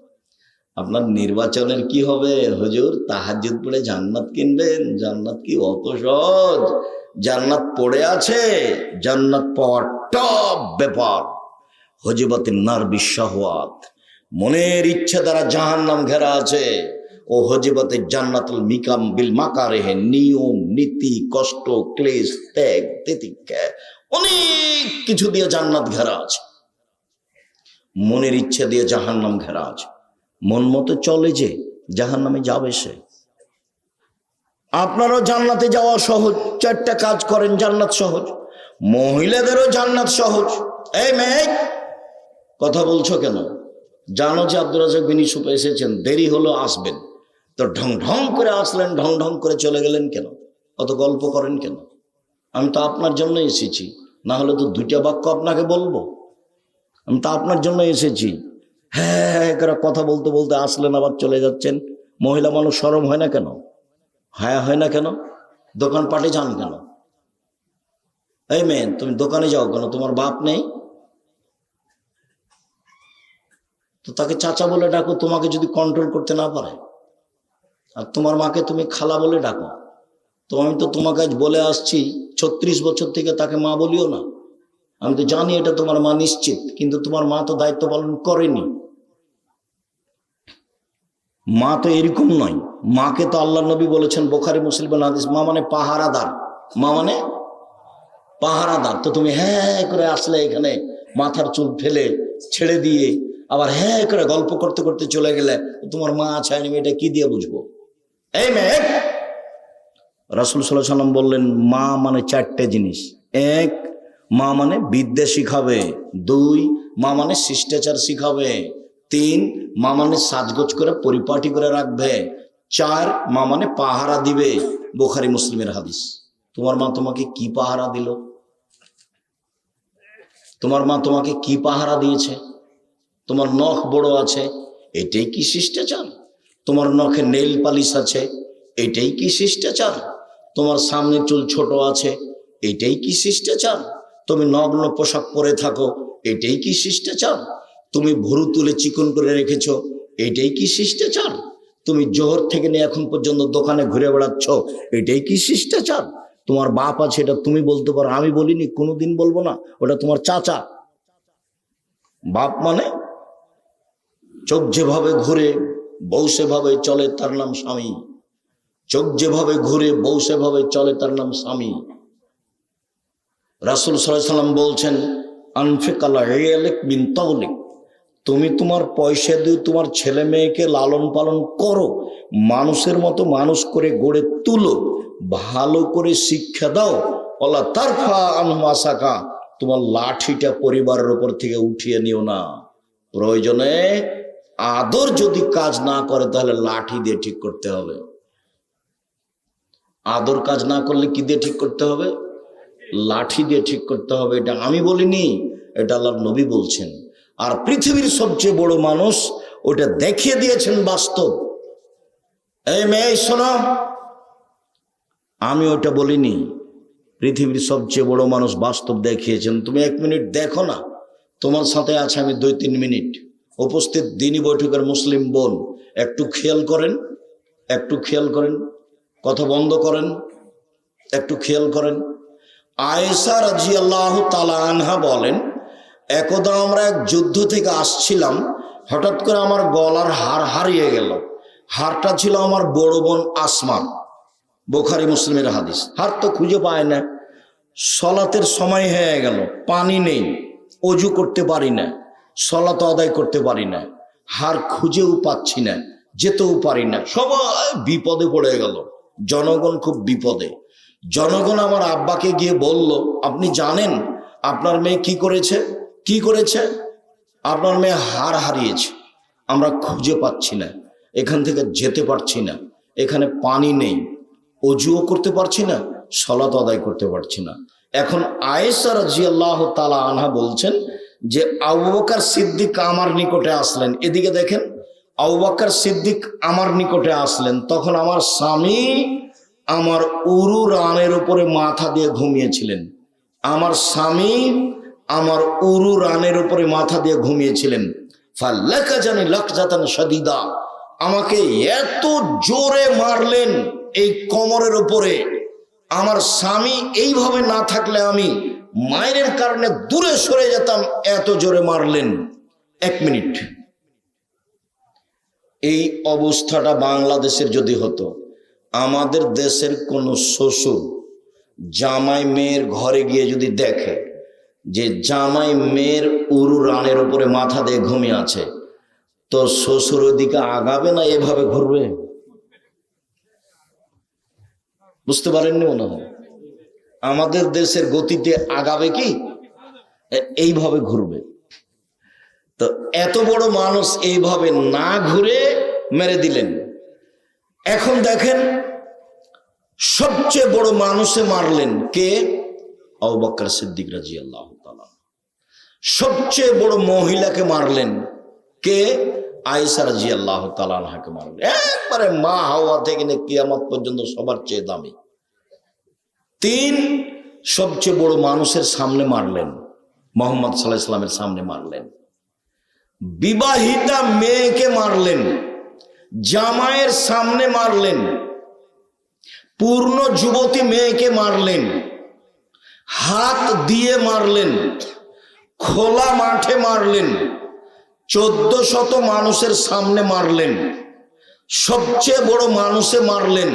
আপনার নির্বাচনের কি হবে? হুজুর তাহাজ্জুদ পড়ে জান্নাত কিনবেন? জান্নাত কি অত সহজ? জান্নাত পড়ে আছে, জান্নাত পাওয়ার টপ ব্যাপার। হজিবাতিন নার বিশাহওয়াত, মনের ইচ্ছা দ্বারা জাহান্নাম ঘেরা আছে। ও হজিবাতে জান্নাতুল মিকাম বিল মাকারেহে, নিয়ম নীতি কষ্ট ক্লেশ ত্যাগ তিতিক্ষা অনেক কিছু দিয়ে জান্নাত ঘেরা আছে। মনের ইচ্ছা দিয়ে জাহান্নাম ঘেরা আছে। মন মতো চলে যে জাহান্নামে যাবে সে। আপনারও জান্নাতে যাওয়া সহজ, 4টা কাজ করেন, জান্নাত সহজ। মহিলাদেরও জান্নাত সহজ। এই মেয়ে, কথা বলছো কেন? জানো যে আব্দুর রাজ্জাক বিন ইউসুফ এসেছেন, দেরি হলো আসবেন, তো ঢং ঢং করে আসলেন, ঢং ঢং করে চলে গেলেন কেন? অত গল্প করেন কেন? আমি তো আপনার জন্য এসেছি, না হলে তো 2টা বাক্য আপনাকে বলবো। আমি তো আপনার জন্য এসেছি। হ্যাঁ করে কথা বলতে বলতে আসলেন, আবার চলে যাচ্ছেন। মহিলা মানুষ শরম হয় না কেন? হ্যাঁ হয় না কেন? দোকানপাটে যান কেন? এই মেয়ে, তুমি দোকানে যাও কেন? তোমার বাপ নেই? তো তাকে চাচা বলে ডাকো, তোমাকে যদি কন্ট্রোল করতে না পারে। আর তোমার মাকে তুমি খালা বলে ডাকো। তো আমি তো তোমাকে আজ বলে আসছি, 36 বছর থেকে তাকে মা বলিও না। আমি তো জানি এটা তোমার মা নিশ্চিত, কিন্তু তোমার মা তো দায়িত্ব পালন করেনি। মা তো এরকম নয়। মাকে তো আল্লাহ নবী বলেছেন বুখারী মুসলিমের হাদিস, মা মানে পাহারাদার। মা মানে পাহারাদার। তো তুমি হ্যাঁ করে আসলে এখানে মাথার চুল ফেলে ছেড়ে দিয়ে আবার হ্যাঁ করে গল্প করতে করতে চলে গেলে, তোমার মা আছে আমি এটা কি দিয়ে বুঝবো? এই মেয়ে, রাসূল সাল্লাল্লাহু আলাইহি ওয়াসাল্লাম বললেন মা মানে চারটে জিনিস। এক, মা মানে বিদ্যা শিখাবে। দুই, মা মানে শিষ্টাচার শিখাবে। তিন, মা মানে সাজগোজ করে পরিপাটি করে রাখবে। চার, মা মানে পাহারা দিবে। বুখারী মুসলিমের হাদিস। তোমার মা তোমাকে কি পাহারা দিল? তোমার মা তোমাকে কি পাহারা দিয়েছে? তোমার নখ বড় আছে, এটাই কি শিষ্টাচার? তোমার নখে নেইল পালিশ আছে, এটাই কি শিষ্টাচার? তোমার সামনে চুল ছোট আছে, এটাই কি শিষ্টাচার? তুমি নগ্ন পোশাক পরে থাকো, এটাই কি শিষ্টাচার? তুমি ভুরু তুলে চিকন করে রেখেছো, এটাই কি শিষ্টাচার? তুমি জোহর থেকে নিয়ে এখন পর্যন্ত দোকানে ঘুরে বেড়াচ্ছ, এটাই কি শিষ্টাচার? তোমার বাপ আছে, এটা তুমি বলতে পারো, আমি বলিনি, কোনোদিন বলবো না, ওটা তোমার চাচা। বাপ মানে চোখ যেভাবে ঘুরে বউ সেভাবে চলে, তার নাম স্বামী। চোখ যেভাবে ঘুরে বউ সেভাবে চলে, তার নাম স্বামী। রাসূল সাল্লাল্লাহু আলাইহি ওয়াসাল্লাম বলছেন আনফিক আলা ইয়ালিক বিন তাওলিক, তুমি তোমার পয়সা দিয়ে তোমার ছেলে মেয়েকে লালন পালন করো, মানুষের মতো মানুষ করে গড়ে তুলো, ভালো করে শিক্ষা দাও। ওয়ালা তারফা আনহুম আসাকা, তোমার লাঠিটা পরিবারের উপর থেকে উঠিয়ে নিও না। প্রয়োজনে আদর যদি কাজ না করে তাহলে লাঠি দিয়ে ঠিক করতে হবে। আদর কাজ না করলে কি দিয়ে ঠিক করতে হবে? লাঠি দিয়ে ঠিক করতে হবে। এটা আমি বলিনি, এটা আল্লাহর নবী বলছেন। আর পৃথিবীর সবচেয়ে বড় মানুষ ওটা দেখিয়ে দিয়েছেন বাস্তব। এই মেয়ে শোনো, আমি ওটা বলিনি। পৃথিবীর সবচেয়ে বড় মানুষ বাস্তব দেখিয়েছেন। তুমি 1 মিনিট দেখো না, তোমার সাথে আছে আমি 2-3 মিনিট। উপস্থিত দিনী বৈঠকের মুসলিম বোন, একটু খেয়াল করেন, একটু খেয়াল করেন, কথা বন্ধ করেন, একটু খেয়াল করেন। আয়েশা রাদিয়াল্লাহু তাআলা আনহা বলেন, একদা আমরা এক যুদ্ধ থেকে আসছিলাম, হঠাৎ করে আমার গলার হার হারিয়ে গেল। হারটা ছিল আমার বড় বোন আসমা। বুখারী মুসলিমের হাদিস। হার তো খুঁজে পায় না। সলাতের সময় হয়ে গেল, পানি নেই, অজু করতে পারি না, সলাত আদায় করতে পারি না, হার খুঁজেও পাচ্ছি না, যেতেও পারি না, সবাই বিপদে পড়ে গেল। জনগণ খুব বিপদে। জনগণ আমার আব্বাকে গিয়ে বলল, আপনি জানেন আপনার মেয়ে কি করেছে? কি করেছে? আপনার মেয়ে হার হারিয়েছে, আমরা খুঁজে পাচ্ছি না, এখান থেকে যেতে পারছি না, এখানে পানি নেই, অজুও করতে পারছি না, সালাত আদায় করতে পারছি না। এখন আয়েশা রাদিয়াল্লাহু তাআলা আনহা বলছেন যে আবু বকর সিদ্দিক আমার নিকটে আসলেন। এদিকে দেখেন, আবু বকর সিদ্দিক আমার নিকটে আসলেন, তখন আমার স্বামী আমার উরু রানের উপরে মাথা দিয়ে ঘুমিয়েছিলেন। আমার স্বামী আমার উরু রানের উপরে মাথা দিয়ে ঘুমিয়েছিলেন। ফাল্লাকা জানি লাকজাতান শাদীদা, আমাকে এত জোরে মারলেন এই কোমরের উপরে, আমার স্বামী এইভাবে না থাকলে আমি মায়ের কারণে দূরে সরে যেতাম, এত জোরে মারলেন। 1 মিনিট। এই অবস্থাটা বাংলাদেশের যদি হতো, আমাদের দেশের কোন শ্বশুর জামাই মেয়ের ঘরে গিয়ে যদি দেখে যে জামাই মেয়ের উরু রানের উপরে মাথা দিয়ে ঘুমিয়ে আছে, তো শ্বশুর ওদিকে আগাবে না এভাবে ঘুরবে? বুঝতে পারেননি মনে হয়? আমাদের দেশের গতিতে আগাবে কি? এইভাবে ঘুরবে। তো এত বড় মানুষ এইভাবে না ঘুরে মেরে দিলেন। এখন দেখেন, সবচেয়ে বড় মানুষে মারলেন কে? আবু বকর সিদ্দিক রাদিয়াল্লাহু তাআলা। সবচেয়ে বড় মহিলাকে মারলেন কে? আয়েশা রাদিয়াল্লাহু তাআলা আনহাকে মারলেন। একবারে মা হাওয়া থেকে নিয়ে কিয়ামত পর্যন্ত সবার চেয়ে দামি। 3, সবচেয়ে বড় মানুষের সামনে মারলেন, মুহাম্মদ সাল্লাল্লাহু আলাইহি ওয়াসাল্লামের সামনে মারলেন। বিবাহিতা মেয়েকে মারলেন, জামাইয়ের সামনে মারলেন। পূর্ণ যুবতী মেয়েকে মারলেন, হাত দিয়ে মারলেন, খোলা মাঠে মারলেন, 1400 মানুষের সামনে মারলেন। সবচেয়ে বড় মানুষে মারলেন,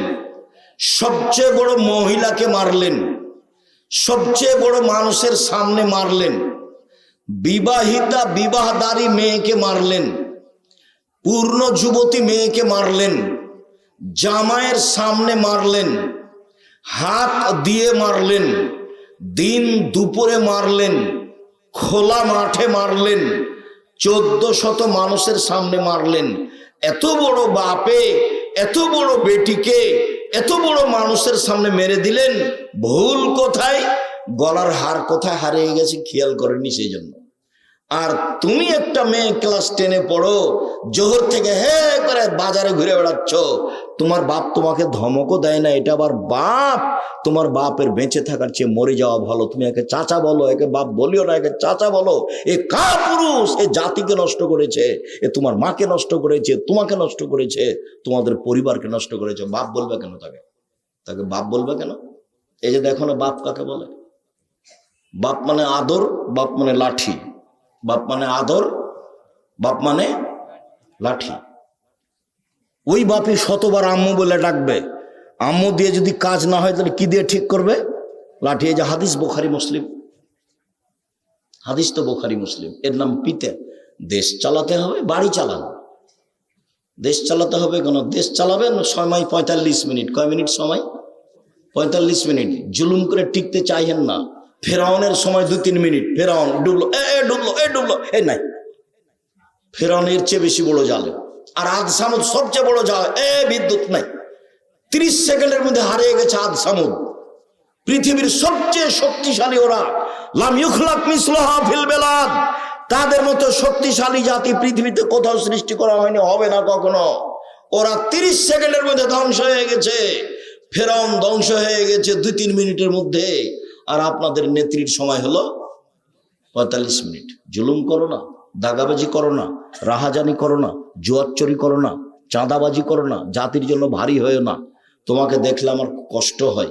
সবচেয়ে বড় মহিলাকে মারলেন, সবচেয়ে বড় মানুষের সামনে মারলেন, বিবাহিতা বিবাহদারী মেয়েকে মারলেন, পূর্ণ যুবতী মেয়েকে মারলেন, জামাইয়ের সামনে মারলেন, হাত দিয়ে মারলেন, দিন দুপুরে মারলেন, খোলা মাঠে মারলেন, 1400 মানুষের সামনে মারলেন। এত বড় বাপে এত বড় বেটিকে এত বড় মানুষের সামনে মেরে দিলেন। ভুল কোথায়? গলার হার কোথায় হারিয়ে গেছে খেয়াল করেননি, সেই জন্য। আর তুমি একটা মেয়ে ক্লাস 10-এ পড়ো, জোহর থেকে হে করে বাজারে ঘুরে বেড়াচ্ছ, তোমার বাপ তোমাকে ধমকও দেয় না, এটা আবার বাপ। তোমার বাপের বেঁচে থাকার চেয়ে মরে যাওয়া ভালো। তুমি একে চাচা বলো, একে বাপ বলিও না, একে চাচা বলো। এ কাপুরুষ, এ জাতিকে নষ্ট করেছে, এ তোমার মাকে নষ্ট করেছে, তোমাকে নষ্ট করেছে, তোমাদের পরিবারকে নষ্ট করেছে। বাপ বলবে কেন তাকে? তাকে বাপ বলবে কেন? এই যে দেখো না, বাপ কাকে বলে? বাপ মানে আদর, বাপ মানে লাঠি। বাপ মানে আদর, বাপ মানে লাঠি। ওই বাপই শতবার আম্মু বলে ডাকবে। আম্মু দিয়ে যদি কাজ না হয় তাহলে কি দিয়ে ঠিক করবে? লাঠি। এই যে হাদিস বুখারী মুসলিম, হাদিস তো বুখারী মুসলিম। এর নাম পিতে। দেশ চালাতে হবে, বাড়ি চালানো। দেশ চালাতে হবে কেন? দেশ চালাবেন সময় 45 মিনিট। কয় মিনিট সময়? 45 মিনিট। জুলুম করে টিকতে চাইেন না। ফেরাউনের সময় 2-3 মিনিট। ফেরাউন ডুবলো, ডুবলো, নাই। ফেরাউনের চেয়ে বেশি বড় জালে। আর আদ সামুদ সবচেয়ে বড় জাল, বিদ্যুৎ নাই। 30 সেকেন্ডের মধ্যে হারিয়ে গেছে আদ সামুদ। পৃথিবীর সবচেয়ে শক্তিশালী ওরা। লাম ইউখলাক মিসলুহা ফিল বিলাদ। তাদের মতো শক্তিশালী জাতি পৃথিবীতে কোথাও সৃষ্টি করা হয়নি, হবে না কখনো। ওরা 30 সেকেন্ডের মধ্যে ধ্বংস হয়ে গেছে। ফেরাউন ধ্বংস হয়ে গেছে 2-3 মিনিটের মধ্যে। আর আপনাদের নেত্রীর সময় হলো 45 মিনিট। জুলুম করো না, দাগাবাজি করো না, রাহাজানি করো না, জুয়াচুরি করো না, চাঁদাবাজি করো না, জাতির জন্য ভারী হয়েও না। তোমাকে দেখলে আমার কষ্ট হয়।